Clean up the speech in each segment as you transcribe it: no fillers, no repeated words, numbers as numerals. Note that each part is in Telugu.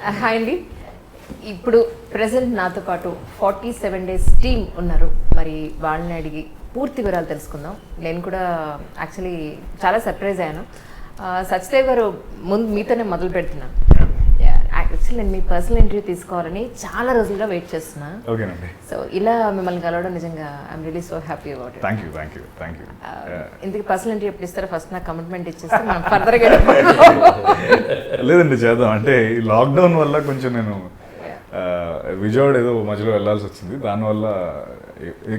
హాయ్ అండి. ఇప్పుడు ప్రెసెంట్ నాతో పాటు 47 డేస్ టీమ్ ఉన్నారు. మరి వాళ్ళని అడిగి పూర్తి వివరాలు తెలుసుకుందాం. నేను కూడా యాక్చువల్లీ చాలా సర్ప్రైజ్ అయ్యాను. సచ్దేవ్ గారు, ముందు మీతోనే మొదలు పెడుతున్నాను. యాక్చువల్లీ నేను మీ పర్సనల్ ఇంటర్వ్యూ తీసుకోవాలని చాలా రోజులుగా వెయిట్ చేస్తున్నా. ఓకేనండి. సో ఇలా మిమ్మల్ని కలవడం నిజంగా I'm really so happy about it. Thank you. ఇందుకు పర్సనల్ ఇంటర్వ్యూ ఎప్పుడు ఇస్తారో ఫస్ట్ నాకు కమిట్మెంట్ ఇచ్చేస్తే మనం ఫర్దర్గా లేదండి, చేద్దాం. అంటే ఈ లాక్డౌన్ వల్ల కొంచెం నేను విజయవాడ ఏదో మధ్యలో వెళ్ళాల్సి వచ్చింది. దానివల్ల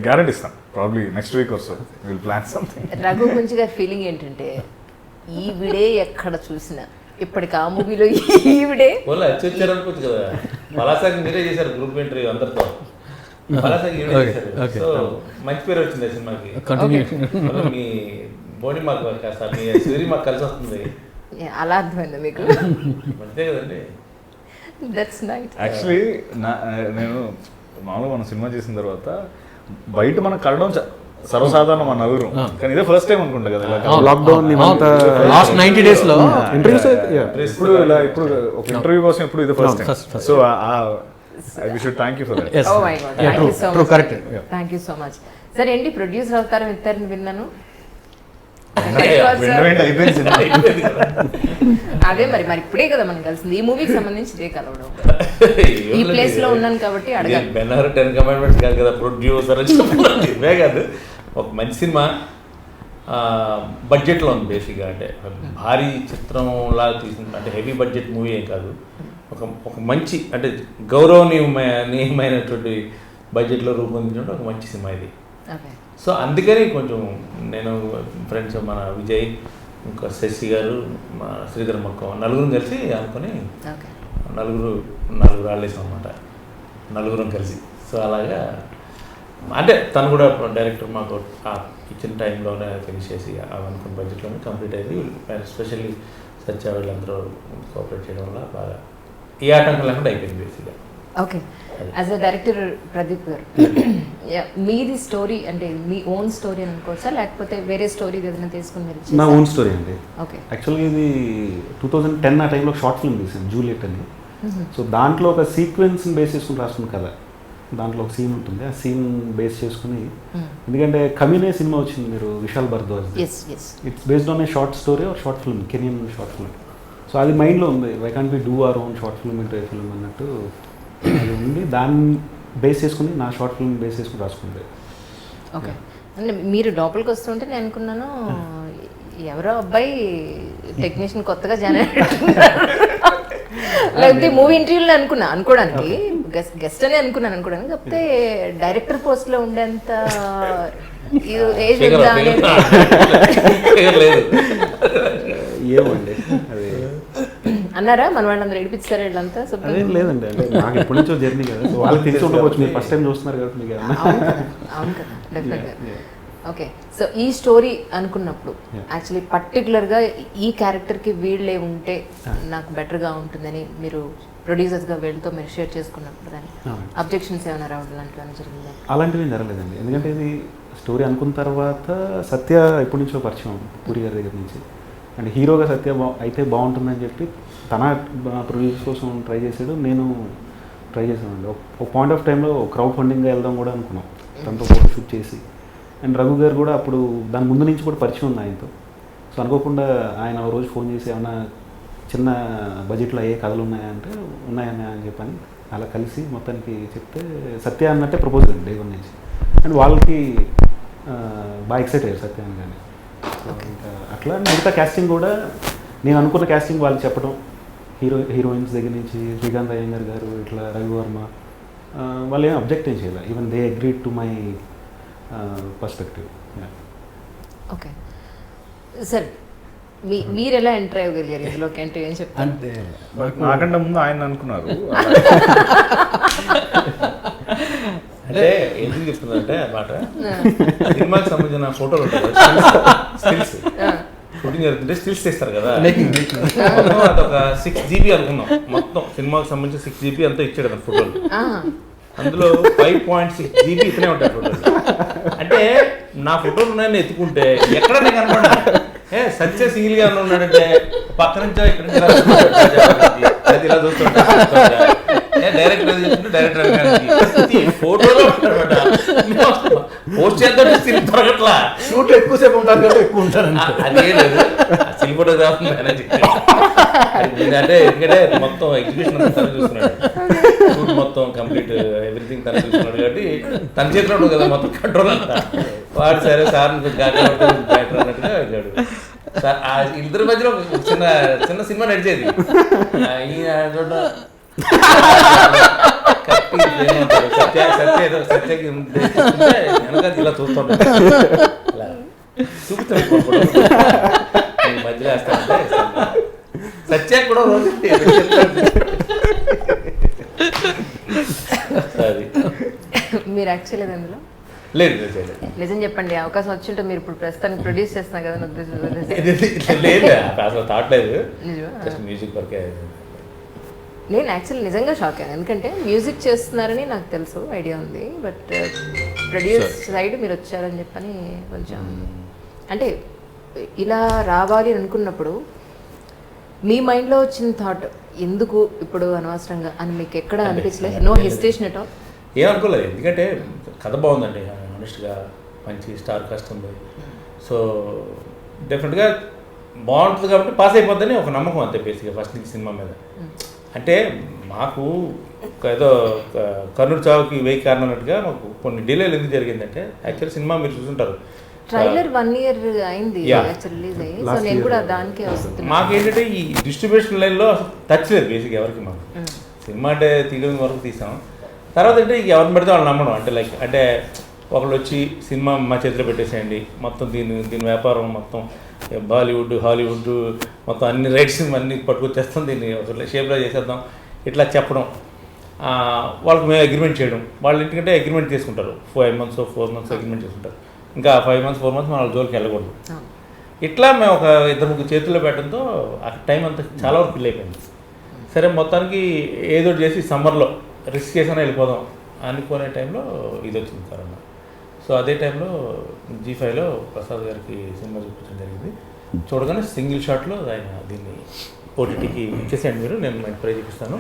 గ్యారెంటీ ఇస్తాను, ప్రాబ్లీ నెక్స్ట్ వీక్ వస్తుంది. Will plan something. రఘు గురించి గారి ఫీలింగ్ ఏంటంటే ఈవిడే ఎక్కడ చూసినా ఇప్పటికి ఆ మూవీలో ఈవిడే వచ్చారనుకోవచ్చు కదా. పలాసాకి మీరే చేశారు గ్రూప్ ఇంటర్వ్యూ అందరితో. పలాసాకి ఈవిడే చేశారు. సో మంచి పేరు వచ్చింది సినిమాకి. మీ బోడీ మాకు కాస్త మీ సిరి మాకు కలిసి వస్తుంది. అలా అర్థమైంది మీకు? అంతే కదండి. That's nice. యాక్చువల్లీ నేను మామూలుగా మనం సినిమా చేసిన తర్వాత బయట మనకు కలవడం సర్వసాధారణం మన నలుగురు, కానీ ఇదే ఫస్ట్ టైం అనుకుంటా కదా లాక్డౌన్ లాస్ట్ 90 days లో ఇంటర్వ్యూస్. ఇప్పుడు ఒక ఇంటర్వ్యూ కోసం ఇప్పుడు ఇదే first time. So we should thank you for that. Oh my God, thank you so much. Correct, thank you so much. సరే ఏంటి, ప్రొడ్యూసర్ అవుతారని ఇస్తారని విన్నాను. అదే మరి మరి ఇప్పుడే కదా మనం కలిసింది. ఈ మూవీకి సంబంధించి ఇదే కలవడం. ఈ ప్లేస్ లో ఉన్నాను కాబట్టి అడగాలి. బెనర్ 10 కమిట్మెంట్స్ కాదు కదా, ప్రొడ్యూసర్ ఇవే కాదు. ఒక మంచి సినిమా బడ్జెట్లో ఉంది బేసిక్గా. అంటే భారీ చిత్రంలాగా తీసిన, అంటే హెవీ బడ్జెట్ మూవీ ఏం కాదు. ఒక మంచి, అంటే గౌరవనీయమైనటువంటి బడ్జెట్లో రూపొందించిన ఒక మంచి సినిమా ఇది. సో అందుకని కొంచెం నేను ఫ్రెండ్స్ మన విజయ్, ఇంకా శశి గారు, మా శ్రీధర్ మొక్క నలుగురం కలిసి అనుకుని నలుగురు ఆడలేసాం అనమాట, నలుగురం కలిసి. సో అలాగా అంటే తను కూడా డైరెక్టర్ మాకు ఇచ్చిన టైంలోనే ఫినిష్ చేసి అనుకున్న బడ్జెట్లోనే కంప్లీట్ అయ్యింది. ఎస్పెషల్లీ సత్య వీళ్ళందరూ కోఆపరేట్ చేయడం వల్ల బాగా ఏ ఆటంకం లేకుండా అయిపోయింది బేసిక్గా. Okay, as a director Pradeep గారు, మీది స్టోరీ అంటే మీ ఓన్ స్టోరీ అని అనుకోవచ్చా, లేకపోతే వేరే స్టోరీ ఏదైనా తీసుకుని మీరు? నా ఓన్ స్టోరీ అండి. ఓకే. యాక్చువల్గా ఇది 2010 ఆ టైంలో షార్ట్ ఫిల్మ్ తీసాను, జూలియట్ అని. సో దాంట్లో ఒక సీక్వెన్స్ని బేస్ చేసుకుని రాసుకున్న కథ. దాంట్లో ఒక సీన్ ఉంటుంది, ఆ సీన్ బేస్ చేసుకుని, ఎందుకంటే కమినే సినిమా వచ్చింది మీరు Vishal Bharadwaj, it's based on a short story or short film, Kenyan short film. So అది మైండ్లో ఉంది, why can't we do our own short film into a film అన్నట్టు అది ఉంది. దాన్ని బేస్ చేసుకుని నా షార్ట్ ఫిల్మ్ బేస్ చేసుకుని రాసుకుంది. ఓకే. అంటే మీరు లోపలికి వస్తుంటే నేను అనుకున్నాను ఎవరో అబ్బాయి టెక్నీషియన్ కొత్తగా జాయిన్ లేకపోతే మూవీ ఇంటర్వ్యూలో అనుకోవడానికి గెస్ట్ అని అనుకోవడానికి, కాకపోతే డైరెక్టర్ పోస్ట్ లో ఉండేంత ఏజ్ ఏమండి అది అన్నారా? మన వాళ్ళందరూ ఏడిపించారా వీళ్ళంతా? అదేం లేదండి, అంటే నాకు ఎప్పటి నుంచో జర్నీ కదా, సో వాళ్ళకి తెలిసి ఉండవచ్చు. మీరు ఫస్ట్ టైం చూస్తున్నారు కదా మీకు. అవును కదా, డెఫినెట్గా. ఓకే. సో ఈ స్టోరీ అనుకున్నప్పుడు యాక్చువల్లీ పర్టికులర్గా ఈ క్యారెక్టర్కి వీళ్ళే ఉంటే నాకు బెటర్గా ఉంటుందని మీరు ప్రొడ్యూసర్స్గా వీళ్ళతో మీరు షేర్ చేసుకున్నప్పుడు దాన్ని అబ్జెక్షన్స్ ఏమైనా రావడం లాంటివి జరిగిందా? అలాంటివి జరగలేదండి, ఎందుకంటే ఇది స్టోరీ అనుకున్న తర్వాత సత్య ఎప్పటి నుంచో పరిచయం పూరి గారి దగ్గర నుంచి. అండ్ హీరోగా సత్య అయితే బాగుంటుందని చెప్పి తన ప్రొడ్యూసర్ కోసం ట్రై చేశాడు, నేను ట్రై చేశానండి. ఒక పాయింట్ ఆఫ్ టైంలో క్రౌడ్ ఫండింగ్గా వెళ్దాం కూడా అనుకున్నాం, తనతో ఫోటో షూట్ చేసి. అండ్ రఘు గారు కూడా అప్పుడు దాని ముందు నుంచి కూడా పరిచయం ఉంది ఆయనతో. సో అనుకోకుండా ఆయన ఒక రోజు ఫోన్ చేసి ఏమైనా చిన్న బడ్జెట్లో అయ్యే కథలు ఉన్నాయంటే ఉన్నాయన్నా అని చెప్పని అలా కలిసి మొత్తానికి చెప్తే సత్య అన్నట్టే ప్రపోజ్ అండి డే 1 నుంచి. అండ్ వాళ్ళకి బాగా ఎక్సైట్ అయ్యారు సత్య అని. కానీ ఇంకా అట్లా మిగతా క్యాస్టింగ్ కూడా నేను అనుకున్న క్యాస్టింగ్ వాళ్ళు చెప్పడం, హీరోయిన్స్ దగ్గర నుంచి శ్రీకాంత్ అయ్యంగార్ గారు, ఇట్లా రవివర్మ, వాళ్ళు ఏం అబ్జెక్ట్ ఏం చేయాలి. Even they agreed to my perspective. Okay sir, మీరు ఎలా ఎంటర్ అయ్యగలిగారు ఇందులోకి అంటే ఏం చెప్తారు? అంటే నాకంటే ముందు ఆయన అనుకున్నారు. అంటే ఎందుకు చెప్తుందంటే అన్నమాట, సినిమాకి సంబంధించిన ఫోటోలు ఉంటాయి, స్టిల్స్ షూటింగ్ జరుగుతుంటే స్టిల్స్ తీస్తారు కదా. అదొక 6 GB అనుకున్నాం మొత్తం. సినిమాకి సంబంధించిన 6 GB అంతా ఇచ్చాడు అతను ఫోటోలు. అందులో 5.6 GB ఇతనే ఉంటాయి ఫోటోలు. అంటే నా ఫోటోలు ఉన్నాయని ఎత్తుకుంటే ఎక్కడైనా కనపడ సత్య సింగిల్ గా ఉన్నాడంటే పక్క నుంచో ఇక్కడ నుంచి అది ఇలా చూస్తుంటా డైరెక్టర్ చేస్తుంటే డైరెక్టర్ ఫోటోలో పోస్ట్ చేద్దాం స్టిల్ దొరకట్లా. షూట్ ఎక్కువసేపు ఉంటారు కదా, ఎక్కువ ఉంటారు. అదే లేదు స్టిల్ ఫోటోగ్రాఫర్ మేనేజ్ అంటే ఎందుకంటే మొత్తం ఎగ్జిబిషన్ అంతా తను చూస్తున్నాడు, షూట్ మొత్తం కంప్లీట్ ఎవ్రీథింగ్ తను చూస్తున్నాడు కాబట్టి తన చేతిలో ఉంటుంది కదా మొత్తం కంట్రోల్ అంతా. వాడు సరే సార్ బెటర్ అన్నట్టుగా వెళ్ళాడు. సార్ ఆ ఇద్దరి మధ్యలో చిన్న చిన్న సినిమా నడిచేది. చూడ సత్యకి వెనక ఇలా చూస్తుంటాడు, ఇలా చూపుతాడు మధ్యలో వేస్తానంటే సత్య కూడా రోజు అది. మీరు యాక్చువల్లీ అందులో లేదు నిజం చెప్పండి, అవకాశం వచ్చింటే మీరు ఇప్పుడు ప్రస్తుతానికి ప్రొడ్యూస్ చేస్తున్నారు కదా లేదు అసలు థాట్ లేదు, నిజమా? జస్ట్ మ్యూజిక్ వరకే. నేను యాక్చువల్లీ నిజంగా షాక్ అయ్యాను, ఎందుకంటే మ్యూజిక్ చేస్తున్నారని నాకు తెలుసు, ఐడియా ఉంది, బట్ ప్రొడ్యూస్ సైడ్ మీరు వచ్చారని చెప్పని కొంచెం అంటే ఇలా రావాలి అని అనుకున్నప్పుడు మీ మైండ్లో వచ్చిన థాట్ ఎందుకు ఇప్పుడు అనవసరంగా అని మీకు ఎక్కడ అనిపించలేదు? No hesitation at all? ఏమనుకోలేదు, ఎందుకంటే కథ బాగుందండి, ఆనెస్ట్గా మంచి స్టార్ కాస్ట్ ఉంది. సో డెఫినెట్గా బాగుంటుంది కాబట్టి పాస్ అయిపోద్దని ఒక నమ్మకం అంతే బేసిక్గా ఫస్ట్ నుంచి సినిమా మీద. అంటే మాకు ఏదో కర్నూలు చావుకి వెయ్యి కారణం అన్నట్టుగా మాకు కొన్ని డిలేలు ఎందుకు జరిగిందంటే, యాక్చువల్ సినిమా మీరు చూసుంటారు ట్రైలర్ 1 year అయింది రిలీజ్ అయ్యి, సో నేను కూడా దానికే వస్తున్నాను. మాకేంటంటే ఈ డిస్ట్రిబ్యూషన్ లైన్లో టచ్ లేదు బేసిక్ ఎవరికి. మాకు సినిమా అంటే తీయడం వరకు తీసాం, తర్వాత అంటే ఎవరిని పడితే వాళ్ళు నమ్మడం. అంటే లైక్ అంటే ఒకళ్ళు వచ్చి సినిమా మా చేతిలో పెట్టేసేయండి, మొత్తం దీని వ్యాపారం మొత్తం బాలీవుడ్ హాలీవుడ్ మొత్తం అన్ని రైట్స్ అన్ని పట్టుకొచ్చేస్తాం, దీన్ని ఒక షేప్లో చేసేద్దాం ఇట్లా చెప్పడం. వాళ్ళకి మేము అగ్రిమెంట్ చేయడం, వాళ్ళు ఎందుకంటే అగ్రిమెంట్ చేసుకుంటారు 5 months 4 months అగ్రిమెంట్ చేసుకుంటారు, ఇంకా 5 months 4 months మన వాళ్ళ జోలికి వెళ్ళకూడదు. ఇట్లా మేము ఒక 2-3 చేతుల్లో పెట్టడంతో ఆ టైం అంతా చాలా వరకు ఫిల్ అయిపోయింది. సరే మొత్తానికి ఏదో చేసి సమ్మర్లో రిస్క్ చేసినా వెళ్ళిపోదాం అనుకునే టైంలో ఇది వచ్చింది కరోనా. సో అదే టైంలో G5లో ప్రసాద్ గారికి సినిమా చూపించడం జరిగింది. చూడగానే సింగిల్ షాట్లో ఆయన దీన్ని ఓటీటీకి ఇచ్చేసేయండి మీరు, నేను ప్రైజ్ చూపిస్తాను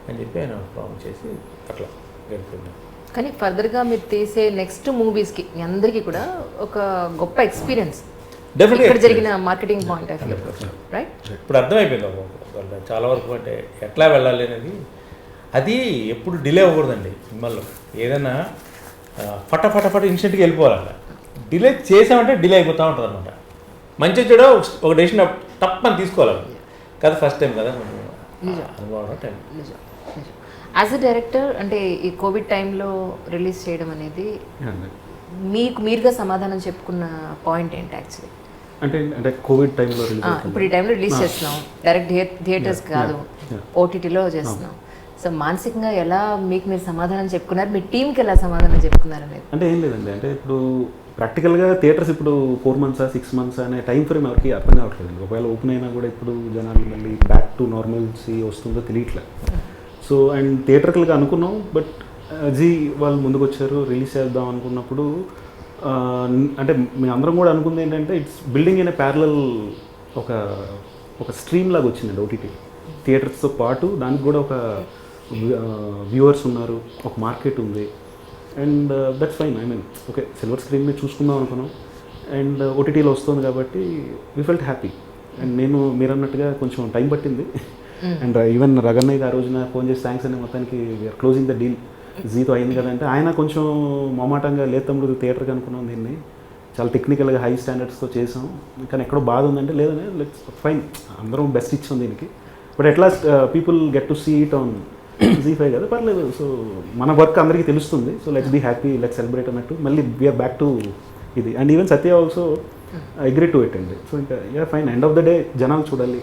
అని చెప్పి ఆయన ప్రామిస్ చేసి అట్లా గడిపోయింది. కానీ ఫర్దర్గా మీరు తీసే నెక్స్ట్ మూవీస్కి మీ అందరికీ కూడా ఒక గొప్ప ఎక్స్పీరియన్స్ ఇక్కడ జరిగిన marketing point of view, right? ఇప్పుడు అర్థమైపోయింది చాలా వరకు, అంటే ఎట్లా వెళ్ళాలి అనేది. అది ఎప్పుడు డిలే అవ్వకూడదండి సినిమాల్లో, ఏదైనా ఫటాఫట ఇన్స్టెంట్గా వెళ్ళిపోవాలన్న. డిలే చేసామంటే డిలే అయిపోతూ ఉంటుంది అనమాట. మంచి చెడు ఒక డెసిషన్ తప్పని తీసుకోవాలి కదా, ఫస్ట్ టైం కదా అనుభవం టైం. యాజ్ అ డైరెక్టర్ అంటే ఈ కోవిడ్ టైంలో రిలీజ్ చేయడం అనేది మీకు మీరుగా సమాధానం చెప్పుకున్న పాయింట్ ఏంటి యాక్చువల్లీ? అంటే కోవిడ్ టైంలో ఇప్పుడు ఈ టైంలో రిలీజ్ చేస్తున్నాం, డైరెక్ట్ థియేటర్స్ కాదు ఓటీటీలో చేస్తున్నాం. సో మానసికంగా ఎలా మీకు మీరు సమాధానం చెప్పుకున్నారు, మీ టీంకి ఎలా సమాధానం చెప్పుకున్నారు అనేది? అంటే ఏం లేదండి, అంటే ఇప్పుడు ప్రాక్టికల్గా థియేటర్స్ ఇప్పుడు 4 months 6 months అనే టైం ఫ్రేమ్ ఎవరికి అర్థం కావట్లేదండి. ఒకవేళ ఓపెన్ అయినా కూడా ఇప్పుడు జనాలు మళ్ళీ బ్యాక్ టు నార్మల్సీ వస్తుందో తెలియట్లేదు. సో అండ్ థియేటర్లుగా అనుకున్నాం, బట్ జీ వాళ్ళు ముందుకు వచ్చారు, రిలీజ్ చేద్దాం అనుకున్నప్పుడు అంటే మేము అందరం కూడా అనుకుంది ఏంటంటే it's building in a parallel ఒక స్ట్రీమ్ లాగా వచ్చిందండి ఓటీటీ. థియేటర్స్తో పాటు దానికి కూడా ఒక వ్యూవర్స్ ఉన్నారు, ఒక మార్కెట్ ఉంది, and that's fine. I mean okay, silver screen మీద చూసుకుందాం అనుకున్నాం, అండ్ ఓటీటీలో వస్తుంది కాబట్టి వీ ఫెల్ట్ హ్యాపీ. అండ్ నేను మీరు అన్నట్టుగా కొంచెం టైం పట్టింది, అండ్ ఈవెన్ రగన్నయ్య ఆ రోజున ఫోన్ చేసి థ్యాంక్స్ అని మొత్తానికి వీఆర్ క్లోజింగ్ ద డీల్ జీతో అయింది కదంటే ఆయన కొంచెం మొమాటంగా లేదు తమ్ముడు థియేటర్కి అనుకున్నాం, దీన్ని చాలా టెక్నికల్గా హై స్టాండర్డ్స్తో చేసాం, కానీ ఎక్కడో బాధ ఉందంటే లేదని లెట్స్ ఫైన్, అందరం బెస్ట్ ఇచ్చాం దీనికి, but at last people get to see it on G5 కదా, పర్లేదు. సో మన వర్క్ అందరికీ తెలుస్తుంది, so let's be happy, let's celebrate అన్నట్టు మళ్ళీ వీఆర్ బ్యాక్ టు ఇది. And even Satya also agree to it అండి. సో ఇంకా yeah fine, end of the day జనాలు చూడాలి,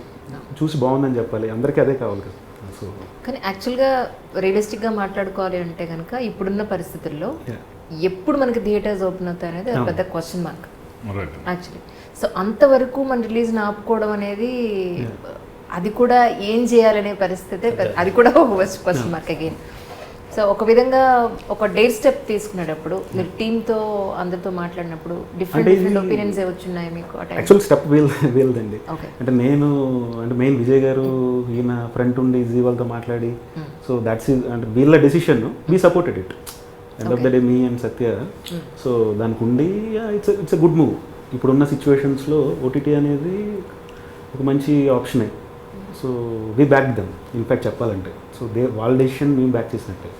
చూసి బాగుందని చెప్పాలి, అందరికీ అదే కావాలి కదా. సో కానీ యాక్చువల్గా రియలిస్టిక్గా మాట్లాడుకోవాలి అంటే కనుక ఇప్పుడున్న పరిస్థితుల్లో ఎప్పుడు మనకి థియేటర్స్ ఓపెన్ అవుతాయి అనేది పెద్ద క్వశ్చన్ మార్క్ యాక్చువల్లీ. సో అంతవరకు మన రిలీజ్ని ఆపుకోవడం అనేది అది కూడా ఏం చేయాలనే పరిస్థితి, అది కూడా ఒక క్వశ్చన్ మార్క్ అగైన్. సో ఒక విధంగా ఒక డేర్ స్టెప్ తీసుకునేటప్పుడు మీరు టీంతో అందరితో మాట్లాడినప్పుడు డిఫరెంట్ డిఫరెంట్ ఒపీనియన్స్ వచ్చున్నాయి మీకు ఆ టైం? యాక్చువల్ స్టెప్ వీల్దండి. ఓకే. అంటే నేను అంటే మెయిన్ విజయ్ గారు ఈయన ఫ్రంట్ ఉండి జీ వాళ్ళతో మాట్లాడి సో దాట్స్ అంటే వీళ్ళ decision we supported it end of the day me and Satya. So దానికి ఉండి ఇట్స్ ఎ గుడ్ మూవ్. ఇప్పుడున్న సిచ్యువేషన్స్లో ఓటీటీ అనేది ఒక మంచి ఆప్షనే. So we back them in fact చెప్పాలంటే. సో వాళ్ళ డెసిషన్ మేము బ్యాక్ చేసినట్టే.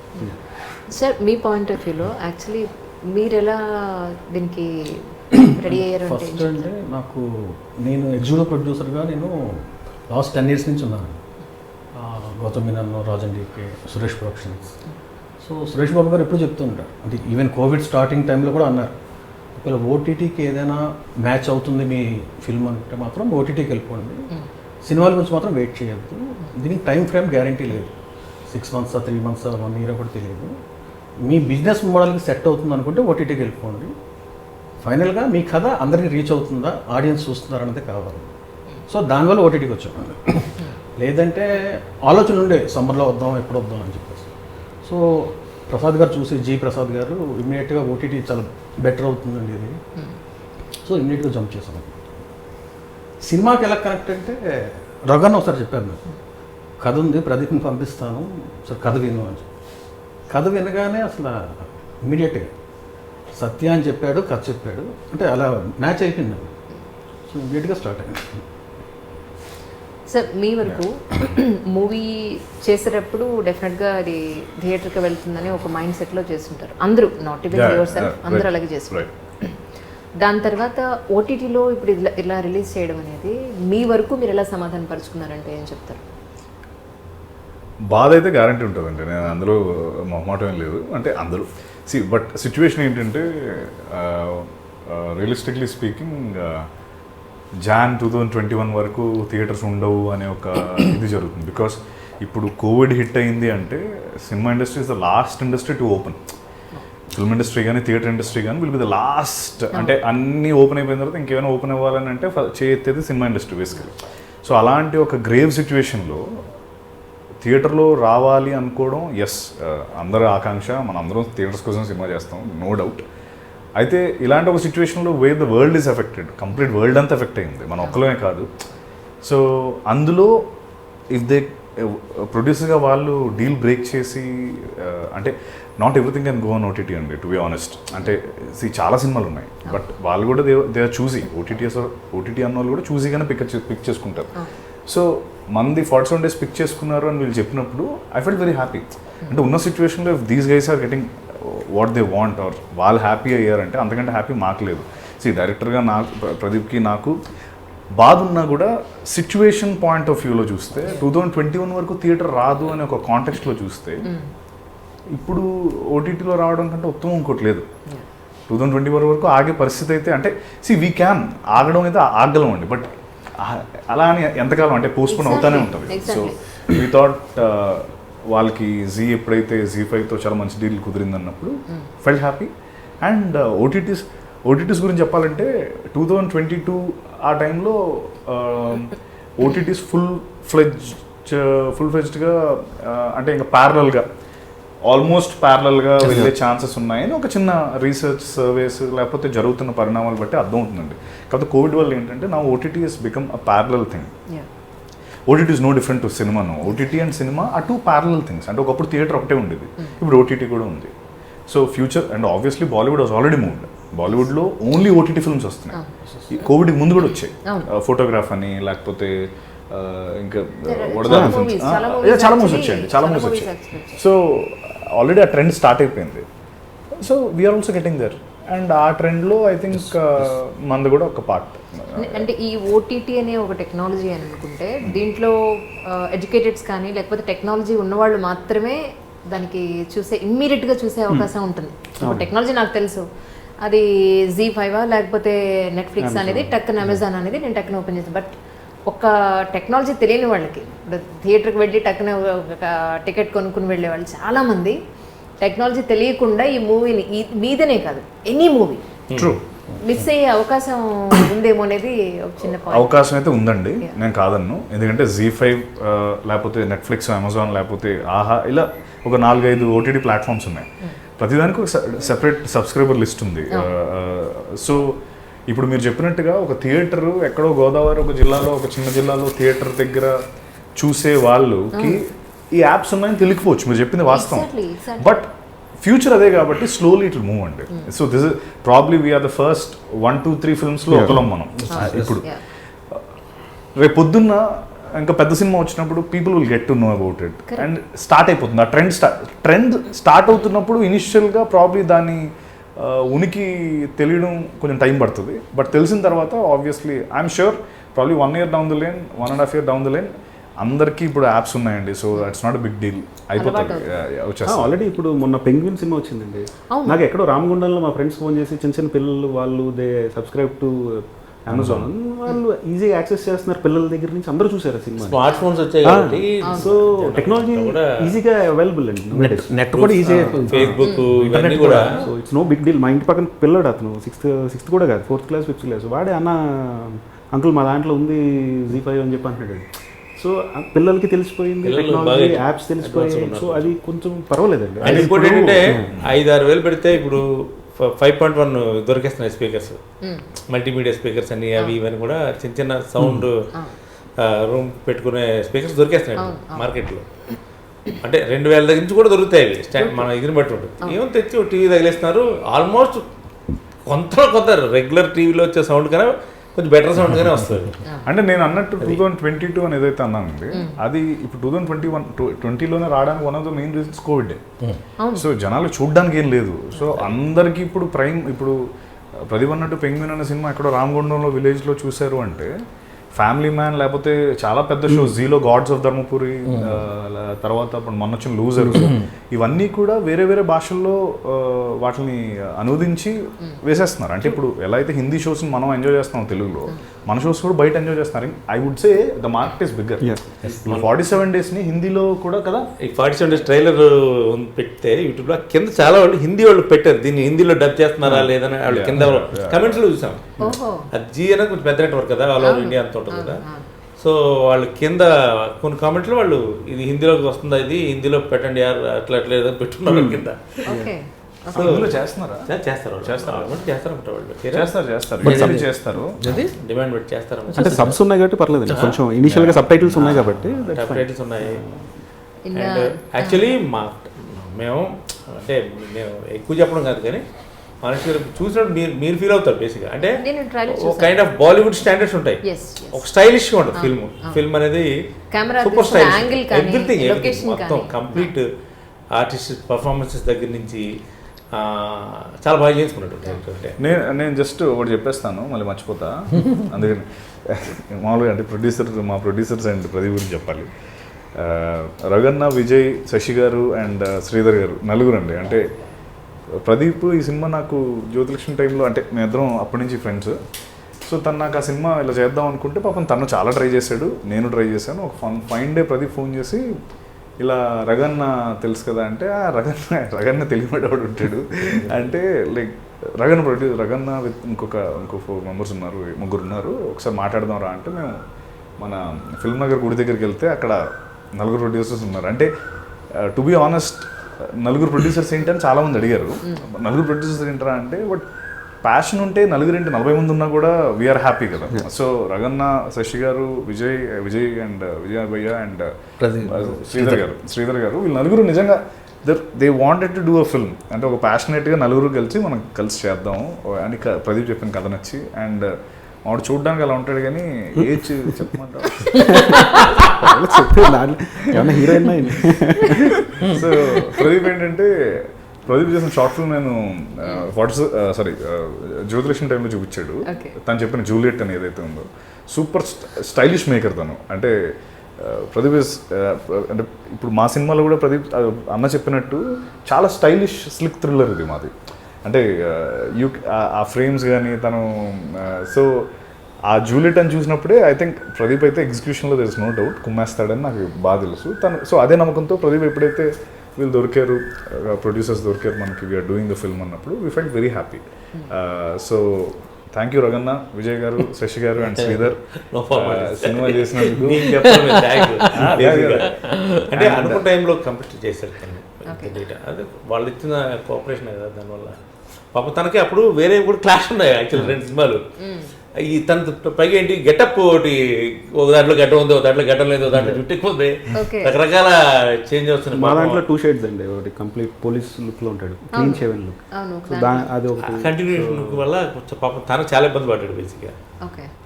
సార్ మీ పాయింట్ ఆఫ్ వ్యూలో యాక్చువల్లీ మీరు ఎలా దీనికి రెడీ అయ్యారు అంటే ఫస్ట్ అంటే నాకు నేను ఎగ్జిక్యూటివ్ ప్రొడ్యూసర్గా నేను లాస్ట్ 10 years నుంచి ఉన్నాను. గౌతమ్ మీనన్, రాజండికి, సురేష్ ప్రొడక్షన్స్. సో సురేష్ బాబు గారు ఎప్పుడు చెప్తూ ఉంటారు, అంటే ఈవెన్ కోవిడ్ స్టార్టింగ్ టైంలో కూడా అన్నారు, ఒకవేళ ఓటీటీకి ఏదైనా మ్యాచ్ అవుతుంది మీ ఫిల్మ్ అంటే మాత్రం ఓటీటీకి వెళ్ళిపోండి, సినిమాల గురించి మాత్రం వెయిట్ చేయొద్దు, దీనికి టైం ఫ్రేమ్ గ్యారంటీ లేదు, 6 months 3 months 1 year కూడా తెలియదు, మీ బిజినెస్ మోడల్కి సెట్ అవుతుంది అనుకుంటే ఓటీటీకి వెళ్ళిపోండి, ఫైనల్గా మీ కథ అందరికీ రీచ్ అవుతుందా, ఆడియన్స్ చూస్తున్నారన్నది కావాలి. సో దానివల్ల ఓటీటీకి వచ్చాను. లేదంటే ఆలోచన ఉండే సమ్మర్లో వద్దాం ఎప్పుడు వద్దాం అని చెప్పేసి. సో ప్రసాద్ గారు చూసి, జీ ప్రసాద్ గారు ఇమ్మీడియట్గా ఓటీటీ చాలా బెటర్ అవుతుందండి ఇది, సో ఇమ్మీడియట్గా జంప్ చేశాను. సినిమాకి ఎలా కనెక్ట్ అంటే రఘన్ ఒకసారి చెప్పారు నాకు, కథ ఉంది ప్రదీప్ని పంపిస్తాను సార్ కథ విను అని చెప్పి. కథ వినగానే అసలు ఇమ్మీడియట్గా సత్య అని చెప్పాడు, కథ చెప్పాడు, అంటే అలా మ్యాచ్ అయిపోయింది. సో ఇమ్మీడియట్గా స్టార్ట్ అయింది. సార్ మీ వరకు మూవీ చేసేటప్పుడు డెఫినెట్గా అది థియేటర్కి వెళ్తుందని ఒక మైండ్ సెట్లో చేస్తుంటారు అందరూ, నాట్ ఈవెన్ యువర్ సెల్ఫ్, అందరూ అలాగే చేస్తుంటారు. దాని తర్వాత ఓటీటీలో ఇప్పుడు ఇలా రిలీజ్ చేయడం అనేది మీ వరకు మీరు ఎలా సమాధానం పరుచుకున్నారంటే ఏం చెప్తారు? బాధ అయితే గ్యారంటీ ఉంటుందండి, నేను అందులో మొహమాటం ఏం లేదు. అంటే అందరూ బట్ సిచ్యువేషన్ ఏంటంటే రియలిస్టిక్లీ స్పీకింగ్ Jan 2021 వరకు థియేటర్స్ ఉండవు అనే ఒక ఇది జరుగుతుంది. బికాస్ ఇప్పుడు కోవిడ్ హిట్ అయింది అంటే cinema industry is the last industry to open. Film industry కానీ థియేటర్ ఇండస్ట్రీ కానీ విల్ బి ద లాస్ట్, అంటే అన్నీ ఓపెన్ అయిపోయిన తర్వాత ఇంకేమైనా ఓపెన్ అవ్వాలని అంటే చేయెత్తేది సినిమా ఇండస్ట్రీ బేసికలీ. సో అలాంటి ఒక గ్రేవ్ సిచ్యువేషన్లో థియేటర్లో రావాలి అనుకోవడం ఎస్ అందరి ఆకాంక్ష, మన అందరం థియేటర్స్ కోసం సినిమా చేస్తాం, నో డౌట్. అయితే ఇలాంటి ఒక సిచ్యువేషన్లో wear the world is affected, complete world అంతా ఎఫెక్ట్ అయింది, మన ఒక్కలమే కాదు. సో అందులో ఇఫ్ దే ప్రొడ్యూసర్గా వాళ్ళు డీల్ బ్రేక్ చేసి, అంటే not everything can go on OTT అండి, టు బి ఆనెస్ట్. అంటే చాలా సినిమాలు ఉన్నాయి, బట్ వాళ్ళు కూడా దే ఆర్ చూసి, ఓటీటీ అన్న వాళ్ళు కూడా చూసిగానే పిక్ చేసుకుంటారు. సో మంది 47 days పిక్ చేసుకున్నారు అని వీళ్ళు చెప్పినప్పుడు ఐ ఫెల్ట్ వెరీ హ్యాపీ. అంటే ఉన్న సిచ్యువేషన్లో if these guys are getting what they want or వాళ్ళు హ్యాపీ అయ్యారంటే అంతకంటే హ్యాపీ మాకు లేదు. డైరెక్టర్గా నాకు, ప్రదీప్కి నాకు బాధ ఉన్నా కూడా సిచ్యువేషన్ పాయింట్ ఆఫ్ వ్యూలో చూస్తే 2021 వరకు థియేటర్ రాదు అనే ఒక కాంటెక్స్ట్లో చూస్తే ఇప్పుడు ఓటీటీలో రావడం కంటే ఉత్తమం ఇంకోటి లేదు. 2024 వరకు ఆగే పరిస్థితి అయితే, అంటే వీ క్యాన్ ఆగడం అయితే ఆగలం అండి, బట్ అలా అని ఎంతకాలం అంటే పోస్ట్పోన్ అవుతానే ఉంటుంది. సో వీ థాట్ వాళ్ళకి జీ ఎప్పుడైతే Z5తో చాలా మంచి డీల్ కుదిరింది అన్నప్పుడు ఫెల్ట్ హ్యాపీ. అండ్ ఓటీటీస్ గురించి చెప్పాలంటే 2022 ఆ టైంలో ఓటీటీస్ ఫుల్ ఫ్లెడ్జ్డ్గా అంటే ఇంకా ఆల్మోస్ట్ ప్యారలల్గా వెళ్ళే ఛాన్సెస్ ఉన్నాయని ఒక చిన్న రీసెర్చ్ సర్వేస్ లేకపోతే జరుగుతున్న పరిణామాలు బట్టి అర్థం అవుతుందండి. కాకపోతే కోవిడ్ వల్ల ఏంటంటే నా OTT has become a parallel thing. OTT is no different to cinema. OTT and cinema ఆ 2 ప్యారలల్ థింగ్స్. అంటే ఒకప్పుడు థియేటర్ ఒకటే ఉండేది, ఇప్పుడు ఓటీటీ కూడా ఉంది. So future and obviously Bollywood was already moved. బాలీవుడ్లో ఓన్లీ ఓటీటీ ఫిల్మ్స్ వస్తున్నాయి. కోవిడ్కి ముందు కూడా వచ్చాయి, ఫోటోగ్రాఫ్ అని లేకపోతే ఇంకా చాలా మూవీస్ వచ్చాయి. సో ఆల్రెడీ ఆ ట్రెండ్ స్టార్ట్ అయిపోయింది. So we're also getting there. And ఆ ట్రెండ్లో ఐ థింక్ మనది కూడా ఒక పార్ట్. అంటే ఈ ఓటీటీ అనే ఒక టెక్నాలజీ అని అనుకుంటే దీంట్లో ఎడ్యుకేటెడ్స్ కానీ లేకపోతే టెక్నాలజీ ఉన్నవాళ్ళు మాత్రమే దానికి ఇమ్మీడియట్గా చూసే అవకాశం ఉంటుంది. ఇప్పుడు టెక్నాలజీ నాకు తెలుసు, అది Z5 లేకపోతే నెట్ఫ్లిక్స్ అనేది టక్కన అమెజాన్ అనేది నేను టక్కన ఓపెన్ చేస్తాను. బట్ ఒక టెక్నాలజీ తెలియని వాళ్ళకి, ఇప్పుడు థియేటర్కి వెళ్ళి టక్కన ఒక టికెట్ కొనుక్కుని వెళ్ళే వాళ్ళు చాలామంది టెక్నాలజీ తెలియకుండా ఈ మూవీని మీదనే కాదు ఎనీ మూవీ మిస్ అయ్యే అవకాశం ఉందేమో అనేది ఒక చిన్న పాయింట్. అవకాశం అయితే ఉందండి, నేను కాదన్ను. ఎందుకంటే Z5 లేకపోతే నెట్ఫ్లిక్స్, అమెజాన్, లేకపోతే ఆహా, ఇలా ఒక 4-5 OTT ప్లాట్ఫామ్స్ ఉన్నాయి. ప్రతిదానికి ఒక సెపరేట్ సబ్స్క్రైబర్ లిస్ట్ ఉంది. సో ఇప్పుడు మీరు చెప్పినట్టుగా ఒక థియేటర్ ఎక్కడో గోదావరి ఒక జిల్లాలో, ఒక చిన్న జిల్లాలో థియేటర్ దగ్గర చూసే వాళ్ళకి ఈ యాప్స్ ఉన్నాయని తెలియకపోవచ్చు, మీరు చెప్పింది వాస్తవం. Exactly. బట్ ఫ్యూచర్ అదే కాబట్టి స్లోలీ ఇట్ విల్ మూవ్ అండి. So this is probably we're the first 1-2-3 ఫిల్మ్స్లో ఒకలం మనం ఇప్పుడు. రేపు పొద్దున్న ఇంకా పెద్ద సినిమా వచ్చినప్పుడు people will get to know about it and start అయిపోతుంది. ఆ ట్రెండ్ స్టార్ట్ అవుతున్నప్పుడు ఇనిషియల్గా ప్రాబ్లీ దాని ఉనికి తెలియడం కొంచెం టైం పడుతుంది. బట్ తెలిసిన తర్వాత obviously I'm sure probably 1 year down the line, 1.5 year down the line అందరికీ ఇప్పుడు యాప్స్ ఉన్నాయండి. So that's not a big deal, అయిపోతుంది, వచ్చేస్తుంది. ఆల్రెడీ ఇప్పుడు మొన్న పెంగ్విన్ సినిమా వచ్చిందండి. నాకు ఎక్కడో రామగుండంలో మా ఫ్రెండ్స్ ఫోన్ చేసి చిన్న చిన్న పిల్లలు వాళ్ళు దే సబ్స్క్రైబ్ టు అమెజాన్, వాళ్ళు ఈజీగా యాక్సెస్ చేస్తున్నారు. పిల్లల దగ్గర నుంచి అందరూ చూసారు సినిమా. స్మార్ట్ ఫోన్స్ వచ్చాయి కాబట్టి సో టెక్నాలజీ ఈజీగా అవైలబుల్ అండి. నెట్ కూడా ఈజీ అయిపోయింది, ఫేస్బుక్ ఇవన్నీ కూడా. So it's no big deal. మా ఇంటి పక్కన పిల్లడు, అతను 6th కూడా కాదు, 4th class 5th class, వాడే అన్న అంకుల్ మా దాంట్లో ఉంది Z5 అని చెప్పి అంటున్నాడు. సో పిల్లలకి తెలిసిపోయింది, టెక్నాలజీ యాప్స్ తెలిసిపోయాయి. సో అది కొంచెం పర్వాలేదండి. అండ్ ఇంకోటి ఏంటంటే 5-6 వేలు పెడితే ఇప్పుడు 5.1 దొరికేస్తున్నాయి స్పీకర్స్, మల్టీమీడియా స్పీకర్స్ అన్ని, అవి ఇవన్నీ కూడా చిన్న చిన్న సౌండ్ రూమ్ పెట్టుకునే స్పీకర్స్ దొరికేస్తున్నాయి మార్కెట్లో. అంటే 2,000 దగ్గర నుంచి కూడా దొరుకుతాయి అవి, మన ఇదిని బట్టి ఉంటుంది. ఏమో తెచ్చి టీవీ తగిలేస్తున్నారు. ఆల్మోస్ట్ కొంత రెగ్యులర్ టీవీలో వచ్చే సౌండ్ కన్నా కొంచెం బెటర్ సౌండ్ గానే వస్తుంది. అంటే నేను అన్నట్టు 2022 అని ఏదైతే అన్నానండి, అది ఇప్పుడు 2020లోనే రావడానికి one of the main reasons Covid. So జనాలు చూడడానికి ఏం లేదు. సో అందరికీ ఇప్పుడు ప్రైమ్, ఇప్పుడు ప్రదీప్ అన్నట్టు పెంగ్విన్ అనే సినిమా ఎక్కడో రామగుండంలో విలేజ్లో చూశారు అంటే ఫ్యామిలీ మ్యాన్, లేకపోతే చాలా పెద్ద షో జీలో గాడ్స్ ఆఫ్ ధర్మపురి, తర్వాత ఇప్పుడు మొన్న వచ్చిన లూజర్, ఇవన్నీ కూడా వేరే వేరే భాషల్లో వాటిని అనువదించి వేసేస్తున్నారు. అంటే ఇప్పుడు ఎలా అయితే హిందీ షోస్ని మనం ఎంజాయ్ చేస్తున్నాం తెలుగులో, మన షోస్ కూడా బయట ఎంజాయ్ చేస్తున్నారు. I would say the market is bigger. 47 daysని హిందీలో కూడా కదా, ఈ 47 days ట్రైలర్ పెడితే యూట్యూబ్లో కింద చాలా వాళ్ళు హిందీ వాళ్ళు పెట్టారు, దీన్ని హిందీలో డబ్ చేస్తున్నారా లేదని వాళ్ళు కింద కమెంట్స్లో చూసాం. అది జీ అనేది కొంచెం పెద్ద నెట్వర్క్ కదా, ఆల్ ఓవర్ ఇండియా అంతా ఉంటుంది కదా. సో వాళ్ళు కింద కొన్ని కామెంట్లు వాళ్ళు ఇది హిందీలోకి వస్తుందా, ఇది హిందీలో పెట్టండి యార్, అట్లా ఏదో పెట్టుకున్నారు కింద. చేస్తున్నారు డిమాండ్ పెట్టి చేస్తారు. అంటే సబ్స్ ఉన్నాయి కాబట్టి పర్లేదు, కొంచెం ఇనిషియల్ గా సబ్ టైటిల్స్ ఉన్నాయి కాబట్టి ఉన్నాయి. అండ్ యాక్చువల్లీ మేము అంటే మేము ఎక్కువ చెప్పడం కాదు కానీ మనిషి చూసినప్పుడు మీరు ఫీల్ అవుతారు బేసిక్గా. అంటే ఒక కైండ్ ఆఫ్ బాలీవుడ్ స్టాండర్డ్స్ ఉంటాయి, ఒక స్టైలిష్గా ఉంటుంది ఫిల్మ్ అనేది, సూపర్ స్టైలిష్, ఎవ్రీథింగ్ మొత్తం కంప్లీట్ ఆర్టిస్ట్ పర్ఫార్మెన్సెస్ దగ్గర నుంచి చాలా బాగా చేసుకున్నట్టు. నేను జస్ట్ ఒకటి చెప్పేస్తాను, మళ్ళీ మర్చిపోతా. అందుకని మామూలుగా అంటే మా ప్రొడ్యూసర్స్ అండ్ ప్రదీప్ గురించి చెప్పాలి. రగన్న, విజయ్, శశి గారు అండ్ శ్రీధర్ గారు, నలుగురు అండి. అంటే ప్రదీప్ ఈ సినిమా నాకు జ్యోతిలక్ష్మి టైంలో, అంటే మేమిద్దరం అప్పటి నుంచి ఫ్రెండ్స్. సో తను నాకు ఆ సినిమా ఇలా చేద్దాం అనుకుంటే పాపం తను చాలా ట్రై చేశాడు, నేను ట్రై చేశాను. ఒక ఫైన్ డే ప్రదీప్ ఫోన్ చేసి ఇలా రగన్న తెలుసు కదా అంటే, రగన్న తెలియబడేవాడు ఉంటాడు అంటే, లైక్ రగన్న విత్ ఇంకో 4 members ఉన్నారు, 3 ఉన్నారు, ఒకసారి మాట్లాడదాం రా అంటే మేము మన ఫిల్మ్ నగర్ గుడి దగ్గరికి వెళ్తే అక్కడ 4 ప్రొడ్యూసర్స్ ఉన్నారు. అంటే టు బీ ఆనెస్ట్ 4 ప్రొడ్యూసర్స్ ఏంటని చాలామంది అడిగారు. 4 ప్రొడ్యూసర్స్ ఏంటరా అంటే, బట్ ప్యాషన్ ఉంటే 4 ఏంటి 40 మంది ఉన్నా కూడా వీఆర్ హ్యాపీ కదా. సో రగన్న, శశి గారు, విజయ్ అండ్ విజయ్ భయ్య అండ్ శ్రీధర్ గారు వీళ్ళు 4 నిజంగా they wanted to do a film. అంటే ఒక ప్యాషనేట్గా 4 కలిసి మనం కలిసి చేద్దాం అని ప్రదీప్ చెప్పిన కథ నచ్చి. అండ్ వాడు చూడడానికి అలా ఉంటాడు కానీ ఏజ్ చెప్పమంటారు. హీరోయిన్. సో ప్రదీప్ ఏంటంటే, ప్రదీప్ చేసిన షార్ట్ ఫిల్మ్ నేను జ్యోతిలక్ష్మి టైంలో చూపించాడు. తను చెప్పిన జూలియట్ అని ఏదైతే ఉందో, సూపర్ స్టైలిష్ మేకర్ తను. అంటే ప్రదీప్ అంటే ఇప్పుడు మా సినిమాలో కూడా ప్రదీప్ అన్న చెప్పినట్టు చాలా స్టైలిష్ స్లిక్ థ్రిల్లర్ ఇది మాది. అంటే ఆ ఫ్రేమ్స్ కానీ తను, సో ఆ జూలియట్ అని చూసినప్పుడే ఐ థింక్ ప్రదీప్ అయితే ఎగ్జిక్యూషన్లో దెర్ ఇస్ నో డౌట్ కుమ్మేస్తాడని నాకు బాగా తెలుసు. తను సో అదే నమ్మకంతో ప్రదీప్ ఎప్పుడైతే వీళ్ళు దొరికారు, ప్రొడ్యూసర్స్ దొరికారు మనకి, వీఆర్ డూయింగ్ ద ఫిల్మ్ అన్నప్పుడు we felt very happy. So thank you Raganna, Vijay garu, Shashi గారు అండ్ శ్రీధర్ సినిమా చేసినందుకు. అంటే అనుకున్న టైంలో కంప్లీట్ చేశారు అదే వాళ్ళు ఇచ్చిన కోఆపరేషన్ కదా దానివల్ల. పాప తనకి అప్పుడు వేరే కూడా క్లాష్ ఉన్నాయి యాక్చువల్లీ 2 సినిమాలు. ఈ తన పైగా ఏంటి గెటప్ ఒకటి, ఒక దాంట్లో గడ్డం ఉంది, ఒక దాంట్లో గడ్డం లేదు, దాంట్లో జుట్టు ఎక్కువ ఉంది, రకరకాల చేంజ్ అవుతుంది. మా దాంట్లో 2 షేడ్స్ అండి, ఒకటి కంప్లీట్ పోలీస్ లుక్ లో ఉంటాడు, క్లీన్ షేవెన్ లుక్. అది ఒక కంటిన్యూషన్ వల్ల కొంచెం పాపం తనకు చాలా ఇబ్బంది పడ్డాడు బేసిక్గా.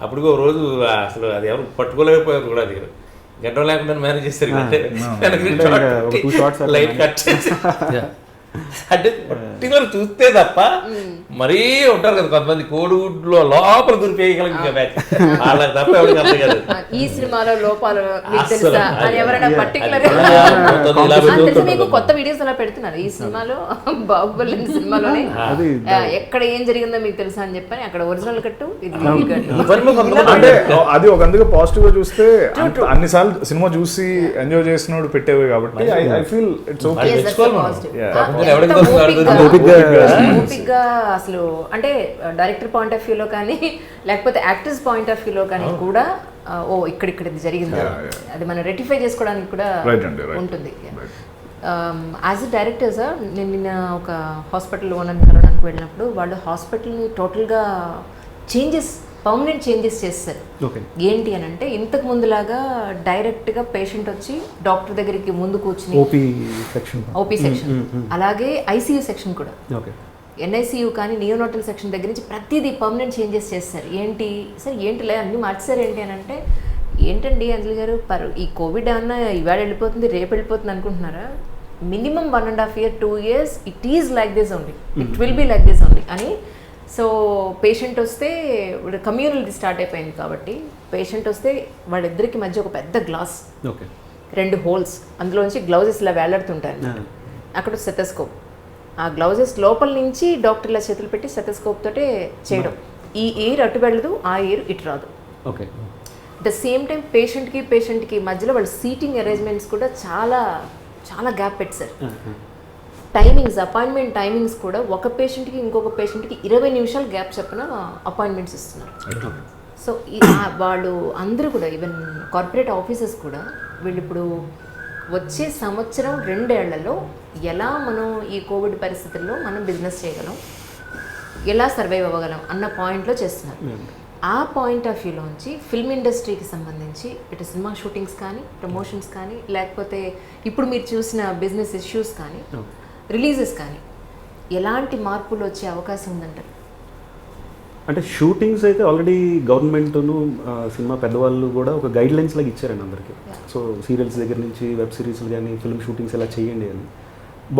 అప్పుడు ఒక రోజు అసలు అది ఎవరు పట్టుకోలేకపోయారు కూడా, అది గడ్డం లేకుండా మేనేజ్ చేస్తారు లైట్ కట్ చేసి. అంటే పర్టికులర్ చూస్తే తప్ప మరీ ఉంటారు కదా కొంతమంది కోడిగుడ్లో లోపల దూరిపోయగలిగిన బ్యాచ్, వాళ్ళకి తప్ప ఎవరికి అర్థం కాదు ఈ సినిమాలో లోపాలు మీకు తెలుసా అని ఎవరైనా పర్టికులర్ మీకు కొత్త వీడియోస్ అలా పెడుతున్నారు. ఈ సినిమాలో బాహుబలి సినిమాలోనే ఎక్కడ ఏం జరిగిందో మీకు తెలుసా అని చెప్పని అక్కడ ఒరిజినల్ కట్టు అంటే అది ఒక అందుకే పాజిటివ్ గా చూస్తే అన్నిసార్లు సినిమా చూసి ఎంజాయ్ చేసినోడు పెట్టేవి కాబట్టి ఐ ఫీల్ ఇట్స్ ఓకే. ఓపిక్గా అసలు అంటే డైరెక్టర్ పాయింట్ ఆఫ్ వ్యూలో కానీ లేకపోతే యాక్టర్స్ పాయింట్ ఆఫ్ వ్యూలో కానీ కూడా ఓ ఇక్కడ ఇది జరిగింది, అది మనం రెక్టిఫై చేసుకోవడానికి కూడా ఉంటుంది. యాజ్ ఎ డైరెక్టర్ సార్, నేను నిన్న ఒక హాస్పిటల్ ఓనర్ని కలవడానికి వెళ్ళినప్పుడు వాళ్ళు హాస్పిటల్ని టోటల్గా పర్మనెంట్ చేంజెస్ చేస్తారు. ఏంటి అని అంటే ఇంతకు ముందులాగా డైరెక్ట్గా పేషెంట్ వచ్చి డాక్టర్ దగ్గరికి ముందు కూర్చుని ఓపీ సెక్షన్, అలాగే ఐసీయూ సెక్షన్ కూడా, ఎన్ఐసీయూ కానీ నియోనాటల్ సెక్షన్ దగ్గర నుంచి ప్రతిదీ పర్మనెంట్ చేంజెస్ చేస్తారు. ఏంటి సార్ ఏంటిలే అన్నీ మార్చారు ఏంటి అని అంటే, ఏంటండి అంజలి గారు ఈ కోవిడ్ అన్న ఇవాళ వెళ్ళిపోతుంది రేపు వెళ్ళిపోతుంది అనుకుంటున్నారా? Minimum 1.5 years 2 years it is like this only, it will be like this only అని. సో పేషెంట్ వస్తే కమ్యూనిటీ స్టార్ట్ అయిపోయింది కాబట్టి పేషెంట్ వస్తే వాళ్ళిద్దరికి మధ్య ఒక పెద్ద గ్లాస్, 2 holes, అందులోంచి గ్లౌజెస్ ఇలా వేలాడుతుంటారు. అక్కడ స్టెథోస్కోప్, ఆ గ్లౌజెస్ లోపల నుంచి డాక్టర్ ఇలా చేతులు పెట్టి స్టెథోస్కోప్ తోటే చేయడం. ఈ ఎయిర్ అటు వెళ్ళదు, ఆ ఎయిర్ ఇటు రాదు. ద సేమ్ టైం పేషెంట్కి మధ్యలో వాళ్ళ సీటింగ్ అరేంజ్మెంట్స్ కూడా చాలా చాలా గ్యాప్ పెట్టారు. టైమింగ్స్, అపాయింట్మెంట్ టైమింగ్స్ కూడా ఒక పేషెంట్కి ఇంకొక పేషెంట్కి 20 నిమిషాలు గ్యాప్ చెప్పిన అపాయింట్మెంట్స్ ఇస్తున్నారు. సో వాళ్ళు అందరూ కూడా ఈవెన్ కార్పొరేట్ ఆఫీసెస్ కూడా వీళ్ళు ఇప్పుడు వచ్చే సంవత్సరం 2 ఏళ్లలో ఎలా మనం ఈ కోవిడ్ పరిస్థితుల్లో మనం బిజినెస్ చేయగలం, ఎలా సర్వైవ్ అవ్వగలం అన్న పాయింట్లో చేస్తున్నారు. ఆ పాయింట్ ఆఫ్ వ్యూలోంచి ఫిల్మ్ ఇండస్ట్రీకి సంబంధించి ఇటు సినిమా షూటింగ్స్ కానీ, ప్రమోషన్స్ కానీ, లేకపోతే ఇప్పుడు మీరు చూసిన బిజినెస్ ఇష్యూస్ కానీ, రిలీజెస్ కానీ ఎలాంటి మార్పులు వచ్చే అవకాశం ఉందంటారు? అంటే షూటింగ్స్ అయితే ఆల్రెడీ గవర్నమెంట్ను సినిమా పెద్దవాళ్ళు కూడా ఒక గైడ్ లైన్స్ లాగా ఇచ్చారండి అందరికీ. సో సీరియల్స్ దగ్గర నుంచి వెబ్ సిరీస్లు కానీ ఫిల్మ్ షూటింగ్స్ ఎలా చేయండి అని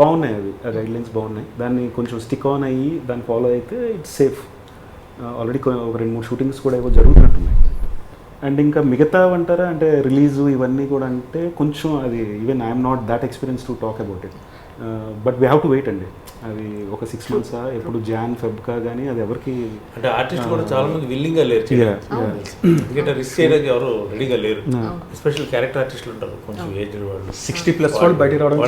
బాగున్నాయి, అవి ఆ గైడ్ లైన్స్ బాగున్నాయి. దాన్ని కొంచెం స్టిక్ ఆన్ అయ్యి దాన్ని ఫాలో అయితే ఇట్స్ సేఫ్. ఆల్రెడీ ఒక 2-3 షూటింగ్స్ కూడా ఏవో జరుగుతున్నట్టున్నాయి. అండ్ ఇంకా మిగతా అంటారా అంటే రిలీజు ఇవన్నీ కూడా అంటే కొంచెం అది even I'm not that experience to talk about it, but we have to wait అండి. అది ఒక 6 months ఎప్పుడు జాన్ ఫెబ్కా కానీ అది ఎవరికి అంటే ఆర్టిస్ట్ కూడా చాలా మంది విల్లింగ్గా లేరు, ఎందుకంటే రిస్క్ చేయడానికి ఎవరు రెడీగా లేరు. ఎస్పెషల్ క్యారెక్టర్ ఆర్టిస్టులు ఉంటారు కొంచెం ఏజ్డ్ వాళ్ళు, 60+ వాళ్ళు బయటికి రావడం.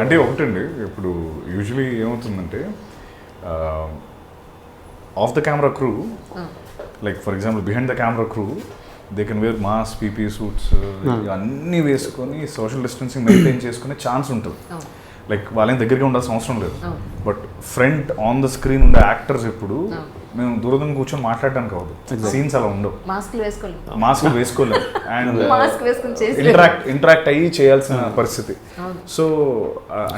అంటే ఒకటండి, ఇప్పుడు యూజువలీ ఏమవుతుందంటే of the camera crew, like for example behind the camera crew they can wear masks PP suits అన్నీ వేసుకొని సోషల్ డిస్టెన్సింగ్ మెయింటైన్ చేసుకునే ఛాన్స్ ఉంటుంది. లైక్ వాళ్ళని దగ్గరికి ఉండాల్సిన అవసరం లేదు. But front on the screen ఉండే యాక్టర్స్ ఎప్పుడు మేము దూరం కూర్చొని మాట్లాడడానికి అవ్వదు, సీన్స్ అలా ఉండవు, మాస్క్ వేసుకోలేము అండ్ ఇంటరాక్ట్ అయ్యి చేయాల్సిన పరిస్థితి. సో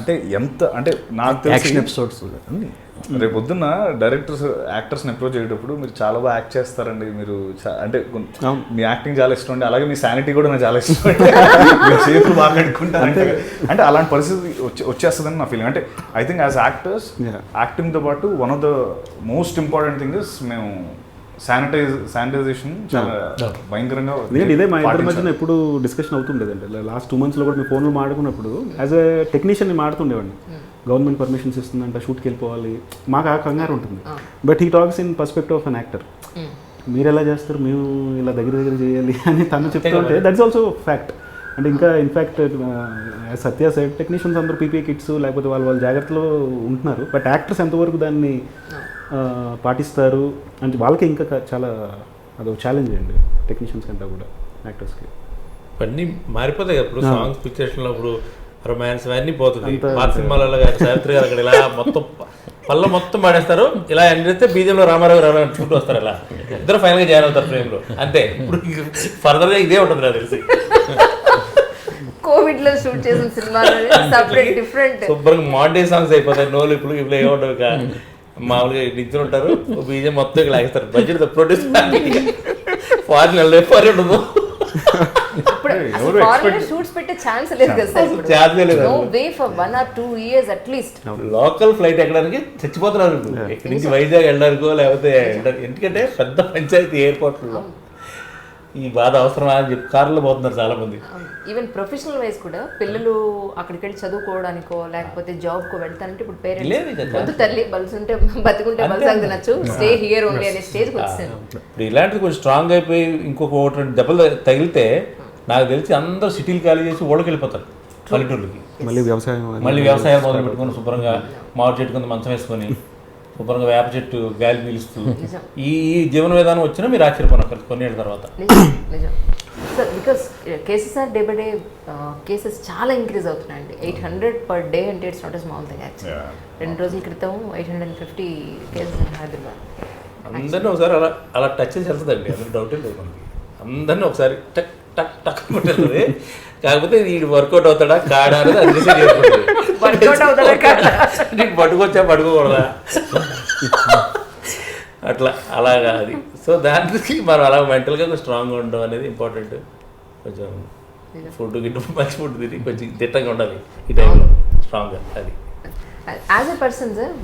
అంటే ఎంత అంటే నాకు తెలిసిన ఎపిసోడ్స్ రేపు పొద్దున్న డైరెక్టర్స్ యాక్టర్స్ని అప్రోచ్ అయ్యేటప్పుడు మీరు చాలా బాగా యాక్ట్ చేస్తారండి, మీరు అంటే మీ యాక్టింగ్ చాలా ఇష్టం అండి, అలాగే మీ శానిటీ కూడా నాకు చాలా ఇష్టం అండి, మీరు సేఫ్ మాట్లాడుకుంటారంటే అంటే అలాంటి పరిస్థితి వచ్చేస్తుందని నా ఫీలింగ్. అంటే ఐ థింక్ యాజ్ యాక్టర్స్ యాక్టింగ్తో పాటు one of the most important thing is మేము శానిటైజేషన్ చాలా భయంకరంగా. ఇదే మా ఇద్దరి మధ్యన ఎప్పుడు డిస్కషన్ అవుతుండేదండి. లాస్ట్ 2 months కూడా మీ ఫోన్లో మాట్లాడుకున్నప్పుడు యాజ్ ఎ టెక్నీషియన్ని మాట్లాడుతుండేవాడిని. గవర్నమెంట్ పర్మిషన్స్ ఇస్తుందంట, షూట్కి వెళ్ళిపోవాలి, మాకు ఆ కంగారు ఉంటుంది. But he talks in perspective of an actor. మీరు ఎలా చేస్తారు, మేము ఇలా దగ్గర చేయాలి అని తను చెప్తుంటే దట్స్ ఆల్సో ఫ్యాక్ట్. అంటే ఇంకా ఇన్ఫ్యాక్ట్ సత్య సైడ్ టెక్నీషియన్స్ అందరూ పీపీ కిట్స్ లేకపోతే వాళ్ళ జాగ్రత్తలో ఉంటున్నారు, బట్ యాక్టర్స్ ఎంతవరకు దాన్ని పాటిస్తారు అంటే వాళ్ళకి ఇంకా చాలా అదొక ఛాలెంజ్ అండి టెక్నీషియన్స్ కంటే కూడా యాక్టర్స్కి. అన్నీ మారిపోతాయి కదా ఇప్పుడు సాంగ్స్ పిక్చర్స్లో ఇప్పుడు రొమాన్స్ అన్నీ పోతుంది. పాత సినిమాలలో సావిత్రి గారు అక్కడ ఇలా మొత్తం పళ్ళ మొత్తం పాడేస్తారు, ఇలా ఎండ్ చేస్తే బీజంలో రామారావు రావు చుట్టూ వస్తారు, ఇలా ఇద్దరు ఫైనల్గా జాయిన్ అవుతారు ఫ్రేమ్లో అంతే. ఇప్పుడు ఫర్దర్గా ఇదే ఉంటుంది నాకు తెలిసి. కోవిడ్ లో షూట్ చేసిన సినిమాలో సపరేట్ డిఫరెంట్ శుభ్రంగా మోడర్న్ సాంగ్స్ అయిపోతాయి, నోలు ఇప్పుడు ఇప్పుడు ఏముండవు ఇక మామూలుగా నిద్ర ఉంటారు, బీజం మొత్తం ఇక లాగేస్తారు. బడ్జెట్ ప్రొడ్యూస్ ఫారిన్ ఉండదు, షూట్స్ పెట్టే ఛాన్స్ లేదు కదా సార్. ఛాన్స్ లేదు. No way for 1 or 2 years at least. Local flight ఎక్కడానికి చచ్చిపోతున్నారు ఇప్పుడు, ఇక్కడి నుంచి వైజాగ్ వెళ్ళడానికో లేకపోతే ఎందుకంటే పెద్ద పంచాయతీ ఎయిర్పోర్ట్లో ఈ బాధ అవసరమా అని చెప్పి కార్లో పోతున్నారు చాలా మంది. ఈవెన్ ప్రొఫెషనల్ వైజ్ కూడా పిల్లలు అక్కడికి వెళ్ళి చదువుకోవడానికో లేకపోతే జాబ్ కో వెళ్తారంటే ఇప్పుడు పేరెంట్స్ వద్దు తల్లి బలుసుంటే బతుకుంటే బలసాగు తినచ్చు, స్టే హియర్ ఓన్లీ అనే స్టేజ్కి వచ్చాను. ఇప్పుడు ఇలాంటిది కొంచెం స్ట్రాంగ్ అయిపోయి ఇంకొక 2 దెబ్బలు తగిలితే నాకు తెలిసి అందరూ సిటీలు ఖాళీ చేసి ఓళ్ళకి వెళ్ళిపోతారు పల్లెటూళ్ళకి. మళ్ళీ వ్యవసాయం మొదలు పెట్టుకొని శుభ్రంగా మామిడి చెట్టు కింద మంచం వేసుకొని శుభ్రంగా వేప చెట్టు గాలి పీలుస్తూ ఈ జీవన విధానం వచ్చినా మీరు ఆశ్చర్యపోనక్కర్లేదు కొన్నేళ్ళ తర్వాత. నిజం sir, because cases are day by day cases చాలా ఇంక్రీజ్ అవుతున్నాయండి. 800 per day అంటే it's not a small thing actually. 2 రోజుల క్రితం 850 కేసెస్ ఇన్ హైదరాబాద్. అందరినీ ఒకసారి అలా అలా టచ్ చేసి వెళ్తుందండి, అందులో డౌటే లేదు మనకి. అందరినీ ఒకసారి టక్ టక్ టక్ కొట్టేస్తుంది. కాకపోతే వీడు వర్కౌట్ అవుతాడా కాడా అనేది అది డిసైడ్ చేసుకుంటుంది. నీకు పట్టుకొచ్చా పట్టుకోకూడదా అట్లా అలాగా అది. సో దానికి మనం అలా మెంటల్గా స్ట్రాంగ్గా ఉండడం అనేది ఇంపార్టెంట్. కొంచెం ఫుడ్ గిట్టు మంచి ఫుడ్ తిని కొంచెం దిట్టంగా ఉండాలి ఈ టైంలో స్ట్రాంగ్గా. అది యాజ్ ఎ పర్సన్ సార్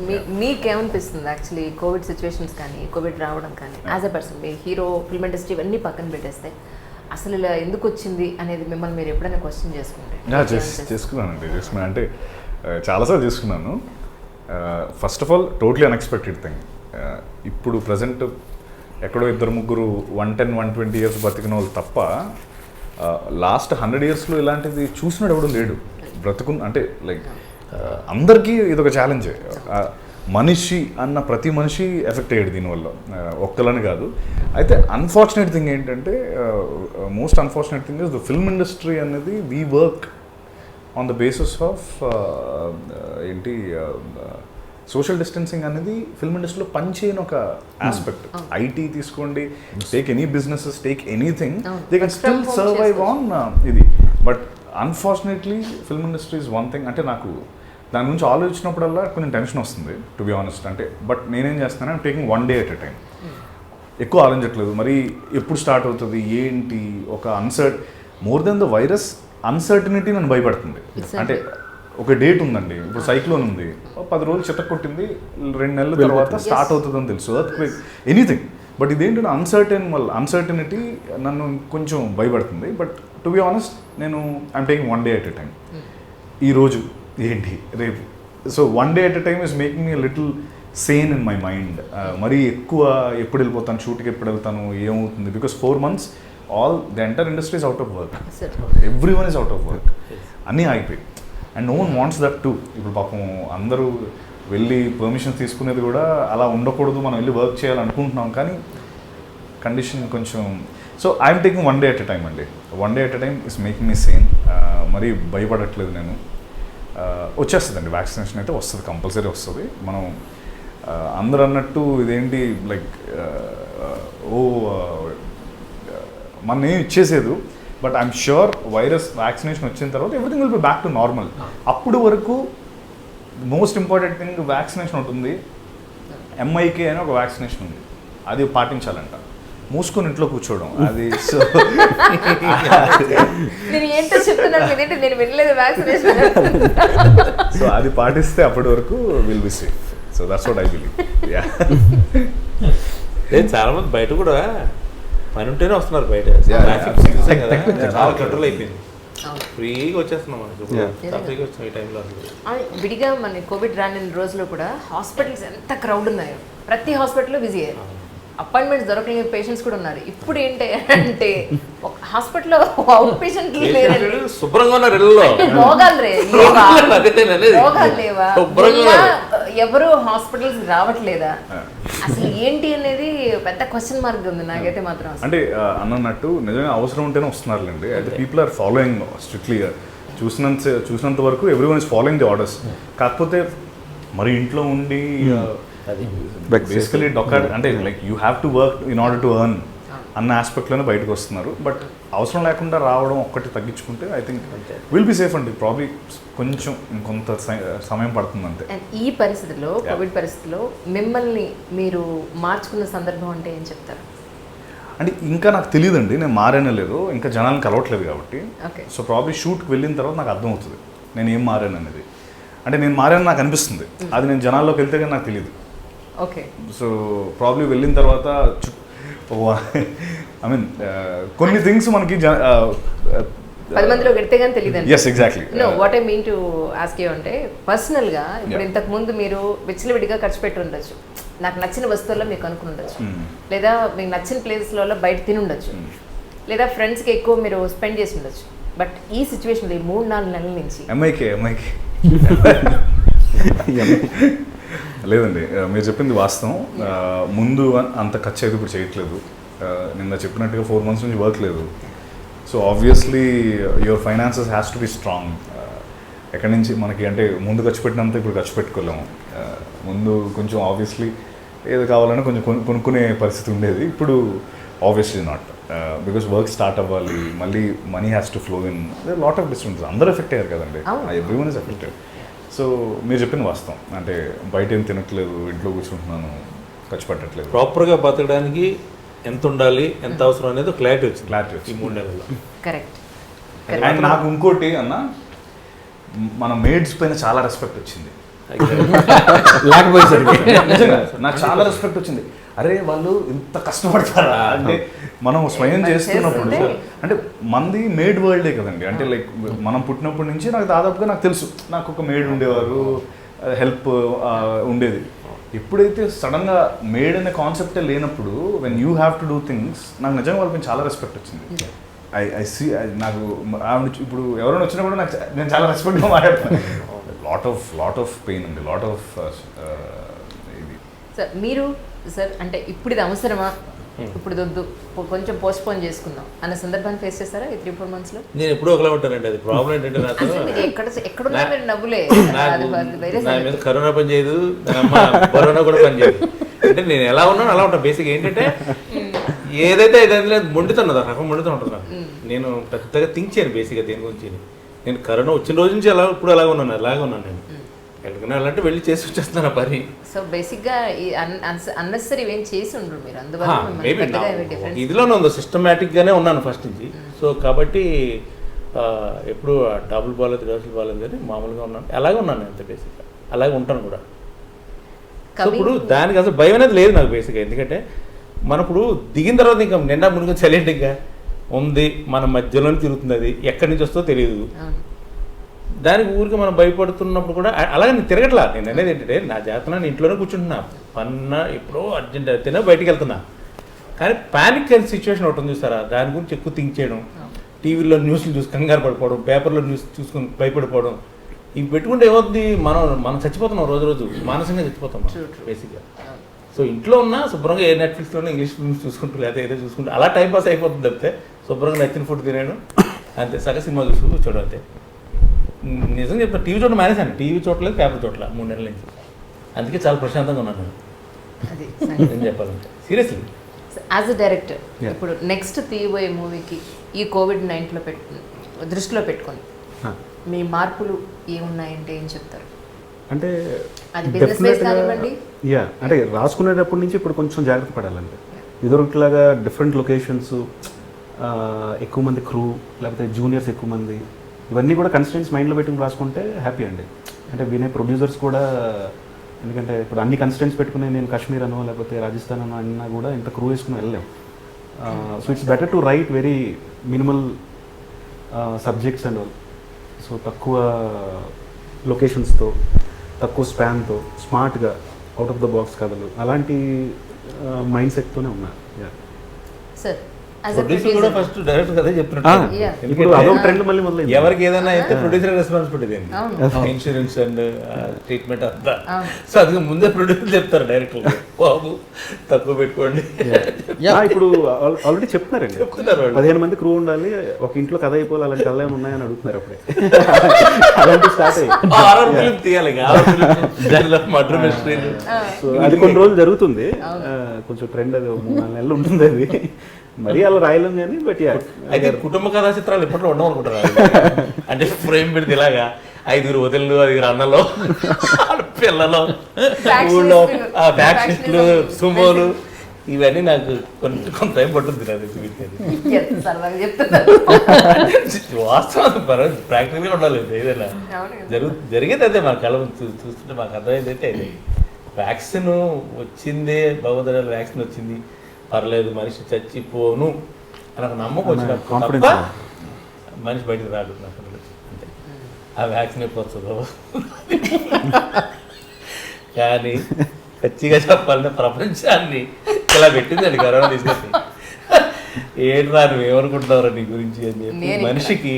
మీకేమనిపిస్తుంది యాక్చువల్లీ కోవిడ్ సిచ్యువేషన్స్ కానీ కోవిడ్ రావడం కానీ యాజ్ ఎ పర్సన్ మీ హీరో ఫిల్మ్ ఇండస్ట్రీ ఇవన్నీ పక్కన పెట్టేస్తే అసలు ఇలా ఎందుకు వచ్చింది అనేది మిమ్మల్ని మీరు ఎప్పుడైనా క్వశ్చన్ చేసుకున్నానండి. అంటే చాలాసార్లు చేసుకున్నాను. First of all totally unexpected thing. ఇప్పుడు ప్రజెంట్ ఎక్కడో 2-3 110-120 years బతికిన వాళ్ళు తప్ప లాస్ట్ 100 yearsలో ఇలాంటిది చూసినాడు ఎవడు లేడు. అంటే లైక్ అందరికీ ఇదొక ఛాలెంజే. మనిషి అన్న ప్రతి మనిషి ఎఫెక్ట్ అయ్యాడు దీనివల్ల, ఒక్కలని కాదు. అయితే అన్ఫార్చునేట్ థింగ్ ఏంటంటే most unfortunate thing is the film industry అనేది we work on the basis of social distancing అనేది ఫిల్మ్ ఇండస్ట్రీలో పనిచేయని ఒక ఆస్పెక్ట్. ఐటీ తీసుకోండి, take any businesses, take anything, they can still survive on ఇది. But unfortunately film industry is one thing. అంటే నాకు దాని గురించి ఆలోచించినప్పుడల్లా కొంచెం టెన్షన్ వస్తుంది టు బి ఆనెస్ట్. అంటే బట్ నేనేం చేస్తాను, taking 1 day at a time. ఎక్కువ ఆలోచించట్లేదు మరి ఎప్పుడు స్టార్ట్ అవుతుంది ఏంటి. ఒక more than the virus uncertainty నన్ను భయపడుతుంది. అంటే ఒక డేట్ ఉందండి, ఇప్పుడు సైక్లోన్ ఉంది, 10 రోజులు చిత్త కొట్టింది, 2 నెలల తర్వాత స్టార్ట్ అవుతుందని తెలుసు, ఎర్త్క్వేక్, ఎనీథింగ్. బట్ ఇదేంటి అన్సర్టనిటీ నన్ను కొంచెం భయపడుతుంది. బట్ టు బి ఆనెస్ట్ నేను I'm taking 1 day at a time. ఈరోజు ఏంటి రేపు. So 1 day at a time is making me little sane in my mind. మరీ ఎక్కువ ఎప్పుడు వెళ్ళిపోతాను, షూట్కి ఎప్పుడు వెళ్తాను, ఏమవుతుంది. Because 4 months the entire industry is out of work, everyone is out of work, అన్నీ ఆగిపోయి. And no one wants that to. ఇప్పుడు పాపం అందరూ వెళ్ళి పర్మిషన్ తీసుకునేది కూడా అలా ఉండకూడదు, మనం వెళ్ళి వర్క్ చేయాలనుకుంటున్నాం, కానీ కండిషన్ కొంచెం. So I'm taking 1 day at a time అండి. 1 day at a time is making me Sen. మరీ భయపడట్లేదు నేను. వచ్చేస్తుందండి వ్యాక్సినేషన్, అయితే వస్తుంది, కంపల్సరీ వస్తుంది. మనం అందరు అన్నట్టు ఇదేంటి లైక్ మనం ఏం ఇచ్చేసేదు. But I'm sure virus vaccination వచ్చిన తర్వాత everything will be back to normal. అప్పుడు వరకు మోస్ట్ ఇంపార్టెంట్ థింగ్ వ్యాక్సినేషన్ ఉంటుంది. ఎంఐకే అని ఒక వ్యాక్సినేషన్ ఉంది, అది పాటించాలంట. మూసుకొని ఇంట్లో కూర్చోవడం అది. సో నేను ఏంటో చెప్తున్నాను, నేను వినలేదు వ్యాక్సినేషన్. సో అది పాటిస్తే అప్పటి వరకు will be safe. So that's what I believe. చాలా మంది బయట కూడా పని ఉంటేనే వస్తున్నారు బయట. చాలా కంట్రోల్ అయిపోయింది, ఫ్రీగా వచ్చేస్తున్నాం మనకి, ఫ్రీగా వచ్చాం ఈ టైంలో. విడిగా మన కోవిడ్ రాని రోజుల్లో కూడా హాస్పిటల్స్ ఎంత క్రౌడ్ ఉన్నాయో, ప్రతి హాస్పిటల్లో బిజీ అయ్యారు, అపాయింట్మెంట్స్ దొరకలేని పేషెంట్స్ కూడా ఉన్నారు. ఇప్పుడు ఏంటి అంటే హాస్పిటల్లో అవుట్ పేషెంట్ లేరండి, శుభ్రంగా ఉన్నారు ఇళ్ళలో. రోగాలు లేవా? అదే నేను అనేది. రోగాలు లేవా? శుభ్రంగా ఇలా ఉన్నారు. ఎవరు హాస్పిటల్స్ రావట్లేదా? అసలు ఏంటి అనేది పెద్ద క్వశ్చన్ మార్క్ ఉంది నాకైతే మాత్రం అసలు. అంటే అన్నట్టు నిజంగా అవసరం ఉంటేనే వస్తున్నారులేండి. అయితే పీపుల్ ఆర్ ఫాలోయింగ్ స్ట్రిక్ట్లీ. చూసినంత వరకు every one is following the orders. కాకపోతే మరి ఇంట్లో ఉండి బేసికలీ అంటే like you have to work in order to earn అన్న ఆస్పెక్ట్లోనే బయటకు వస్తున్నారు. బట్ అవసరం లేకుండా రావడం ఒక్కటి తగ్గించుకుంటే I think will be safe అండి. ప్రాబ్లీ కొంచెం ఇంకొంత సమయం పడుతుంది అంతే. అండ్ ఈ పరిస్థితిలో, కోవిడ్ పరిస్థితిలో మిమ్మల్ని మీరు మార్చుకున్న సందర్భం అంటే ఏం చెప్తారు? అంటే ఇంకా నాకు తెలియదండి, నేను మారానో లేదు, ఇంకా జనాలను కలవట్లేదు కాబట్టి. ఓకే. సో ప్రాబ్లీ షూట్కి వెళ్ళిన తర్వాత నాకు అర్థమవుతుంది నేను ఏం మారాను అనేది. అంటే నేను మారాను నాకు అనిపిస్తుంది, అది నేను జనాల్లోకి వెళ్తే కానీ నాకు తెలియదు. ఓకే. సో ప్రాబ్లీ వెళ్ళిన తర్వాత ఐ మీన్ కొన్ని థింగ్స్ మనకి 10 మందిలో పెడితే కానీ తెలియదు. Yes exactly. No, what I mean to ask you అంటే పర్సనల్గా ఇప్పుడు ఇంతకు ముందు మీరు విచ్చలవిడిగా ఖర్చు పెట్టి ఉండొచ్చు, నాకు నచ్చిన వస్తువుల్లో మీకు అనుకుని ఉండొచ్చు, లేదా మీకు నచ్చిన ప్లేసెస్లలో బయట తిని ఉండొచ్చు, లేదా ఫ్రెండ్స్కి ఎక్కువ మీరు స్పెండ్ చేసి ఉండొచ్చు. బట్ ఈ సిచ్యువేషన్లో ఈ 3-4 నెలల నుంచి ఎంఐకి లేదండి, మీరు చెప్పింది వాస్తవం. ముందు అంత ఖర్చు అయితే ఇప్పుడు చేయట్లేదు. నిన్న చెప్పినట్టుగా 4 months నుంచి వర్క్ లేదు. So obviously your finances has to be strong. ఎక్కడి నుంచి మనకి అంటే ముందు ఖర్చు పెట్టినంత ఇప్పుడు ఖర్చు పెట్టుకోలేము. ముందు కొంచెం ఆబ్వియస్లీ ఏది కావాలన్నా కొంచెం కొనుక్కునే పరిస్థితి ఉండేది. ఇప్పుడు obviously not, because work start అవ్వాలి, మళ్ళీ money has to flow in. Lot of disturbance. అందరూ ఎఫెక్ట్ అయ్యారు కదండి, every one is affected. So మీరు చెప్పింది వాస్తవం. అంటే బయట ఏం తినట్లేదు, ఇంట్లో కూర్చుంటున్నాను, ఖర్చు పెట్టట్లేదు. ప్రాపర్గా బతకడానికి ఎంత ఉండాలి, ఎంత అవసరం అనేది క్లారిటీ వచ్చింది ఈ 3 నెలల్లో. కరెక్ట్. అండ్ నాకు ఇంకోటి అన్న, మన మేడ్స్ పైన చాలా రెస్పెక్ట్ వచ్చింది. లేకపోయేసరికి నిజంగా నాకు చాలా రెస్పెక్ట్ వచ్చింది. అరే వాళ్ళు ఇంత కష్టపడతారా అంటే మనం స్వయం చేస్తున్నప్పుడు. అంటే మంది మేడ్ వరల్డే కదండి. అంటే లైక్ మనం పుట్టినప్పటి నుంచి నాకు దాదాపుగా నాకు తెలుసు, నాకు ఒక మేడ్ ఉండేవారు, హెల్ప్ ఉండేది. ఎప్పుడైతే సడన్గా మేడ్ అనే కాన్సెప్టే లేనప్పుడు when you have to do things, నాకు నిజంగా వాళ్ళకి చాలా రెస్పెక్ట్ వచ్చింది. ఐ సీ నాకు ఇప్పుడు ఎవరైనా వచ్చినా కూడా నాకు నేను చాలా రెస్పెక్ట్గా మాట్లాడుతున్నాను. లాట్ ఆఫ్ పెయిన్ ఉంది, లాట్ ఆఫ్ ఇది. సార్ మీరు సార్ అంటే ఇప్పుడు ఇది అవసరమా, ఇప్పుడు వద్దు, కొంచెం పోస్ట్పోన్ చేసుకుందాం అన్న సందర్భాన్ని ఫేస్ చేస్తారా ఈ 3-4 monthsలో? నేను ఎప్పుడూ ఒకలా ఉంటానండి. అది ప్రాబ్లం ఏంటంటే నాతో ఎక్కడున్నా మీరు నవ్వులే. నా మీద కరోనా పని చేయదు, కరోనా కూడా పని చేయదు. అంటే నేను ఎలా ఉన్నాను అలా ఉంటాను. బేసిక్ ఏంటంటే ఏదైతే ఏదైతే మొండితున్నది రకం మొండితో ఉంటుంది. నేను పెద్దగా థింక్ చేయను బేసిక్గా దేని గురించి. నేను కరోనా వచ్చిన రోజు నుంచి ఇప్పుడు అలాగే ఉన్నాను నేను. ఎక్కడికైనా వెళ్ళాలంటే వెళ్ళి చేసి వచ్చేస్తున్నాను ఆ పని. సో బేసిక్గా అన్నెసరీ ఏం చేసి ఉండరు మీరు, అందువల్ల ఇదిలోనే ఉందో సిస్టమేటిక్గానే ఉన్నాను ఫస్ట్ నుంచి. సో కాబట్టి ఎప్పుడు డబుల్ బాలేదు కానీ మామూలుగా ఉన్నాను, అలాగే ఉన్నాను అంతే బేసిక్గా, అలాగే ఉంటాను కూడా. సో ఇప్పుడు దానికి అసలు భయం అనేది లేదు నాకు బేసిక్గా. ఎందుకంటే మనం ఇప్పుడు దిగిన తర్వాత ఇంకా నిండా మునిగి సైలెంట్గా ఉంది, మన మధ్యలోనే తిరుగుతుంది, అది ఎక్కడి నుంచి వస్తుందో తెలియదు. దానికి ఊరికి మనం భయపడుతున్నప్పుడు కూడా అలాగే నేను తిరగట్లా. నేను అనేది ఏంటంటే నా జాతర నేను ఇంట్లోనే కూర్చుంటున్నా, పన్నా ఎప్పుడో అర్జెంట్ అయితేనే బయటికి వెళ్తున్నా. కానీ పానిక్ అనే సిచ్యువేషన్ ఒకటి ఉంది చూస్తారా, దాని గురించి ఎక్కువ థింక్ చేయడం, టీవీలో న్యూస్లు చూసి కంగారు పడిపోవడం, పేపర్లో న్యూస్ చూసుకొని భయపడిపోవడం, ఇవి పెట్టుకుంటే ఏమవుతుంది, మనం చచ్చిపోతున్నాం, రోజు మానసికంగా చచ్చిపోతాం బేసిక్గా. సో ఇంట్లో ఉన్నా శుభ్రంగా ఏ నెట్ఫ్లిక్స్లోనే ఇంగ్లీష్ ఫిల్మ్స్ చూసుకుంటూ లేకపోతే ఏదో చూసుకుంటూ అలా టైంపాస్ అయిపోతుంది తప్పితే శుభ్రంగా నచ్చిన ఫుడ్ తినేను అంతే, సగ సినిమా చూడడం అంతే. నిజం చెప్తాను, టీవీ చూడడం మానేసాను. టీవీ చూడలేదు, పేపర్ చూడలేదు 3 నెలల నుంచి. అందుకే చాలా ప్రశాంతంగా ఉన్నాను ఏం చెప్పాలంటే సీరియస్లీ. యాజ్ అ డైరెక్టర్ ఇప్పుడు నెక్స్ట్ తీయబోయే మూవీకి ఈ కోవిడ్-19లో దృష్టిలో పెట్టుకొని మీ మార్పులు ఏమున్నాయంటే ఏం చెప్తారు? అంటే అది బిజినెస్ బేస్ కానివ్వండి, అంటే రాసుకునేటప్పటి నుంచి ఇప్పుడు కొంచెం జాగ్రత్త పడాలంటే, ఇదివరకులాగా డిఫరెంట్ లొకేషన్స్, ఎక్కువ మంది క్రూ, లేకపోతే జూనియర్స్ ఎక్కువ మంది, ఇవన్నీ కూడా కన్స్టెంట్స్ మైండ్లో పెట్టుకుని రాసుకుంటే హ్యాపీ అండి. అంటే వినే ప్రొడ్యూసర్స్ కూడా, ఎందుకంటే ఇప్పుడు అన్ని కన్స్టెంట్స్ పెట్టుకుని నేను కాశ్మీర్ అనో లేకపోతే రాజస్థాన్ అనో అన్నా కూడా ఇంత క్రూ వేసుకుని వెళ్ళలేము. So it's better to right very minimal subjects and all. So తక్కువ లొకేషన్స్తో, తక్కువ స్పాన్తో, స్మార్ట్గా అవుట్ ఆఫ్ ద బాక్స్ కథలు, అలాంటి మైండ్ సెట్తోనే ఉన్నారు. సార్ As a ప్రొడ్యూసర్ కూడా producer. ఫస్ట్ డైరెక్టర్ అదే చెప్తున్నట్టు Yeah. ఇప్పుడు అదొక ట్రెండ్ మళ్ళీ మొదలైంది. ఎవరికి ఏదైనా అయితే ప్రొడ్యూసర్ రెస్పాన్సిబిలిటీ అవును. ఇన్సూరెన్స్ అండ్ ట్రీట్మెంట్ అంతా. అవును. సో అది ముందే ప్రొడ్యూసర్ చెప్తారు డైరెక్టర్, బాబు తక్కువ పెట్టుకోండి ఇప్పుడు ఆల్రెడీ చెప్తున్నారండి, చెప్తున్నారు వాళ్ళు. 15 మంది క్రూ ఉండాలి, ఒక ఇంట్లో కథ అయిపోవాలి, అలాంటి కథలు ఏమైనా ఉన్నాయని అడుగుతున్నారు అప్పుడే. అలాంటి స్టార్ట్ అయ్యి హారర్ ఫిల్మ్ తీయాలి, మర్డర్ మిస్టరీ. సో అది కొన్ని రోజులు జరుగుతుంది, కొంచెం ట్రెండ్, అది 3-4 నెలలు ఉంటుంది అది. మరీ అలా రాయలేం కానీ బట్ అయితే కుటుంబ కథా చిత్రాలు ఎప్పట్లో ఉండవు అనుకుంటారు. అంటే ఫ్రేమ్ పెడితే ఇలాగా 5 వదిలు 5 అన్నలో పిల్లలు ఊళ్ళో ఫ్యాక్షన్లు సుమోలు ఇవన్నీ నాకు కొంత టైం పట్టుద్ది నాకు చూపించేది. Yes, సరదాగా చెప్తున్నారు. వాస్తవం ప్రాక్టికల్గా ఉండాలి ఏదైనా అవును. జరిగేది అదే మన కళ చూస్తుంటే మాకు అర్థమైంది అయితే అదే. వ్యాక్సిన్ వచ్చిందే, భగవంతుడు వ్యాక్సిన్ వచ్చింది, పర్లేదు మనిషి చచ్చిపోను అని ఒక నమ్మకం వచ్చినప్పుడు కాన్ఫిడెన్స్ తప్ప మనిషి బయటకు రాడు నాకు అంతే. ఆ వ్యాక్సిన్ ఎప్పుడు వస్తుందో కానీ ఖచ్చితంగా చెప్పాలంటే ప్రపంచాన్ని ఇలా పెట్టిందండి కరోనా తీసుకొచ్చి. ఏంట్రా నువ్వు ఏమనుకుంటున్నావు నీ గురించి అని చెప్పి నేను మనిషికి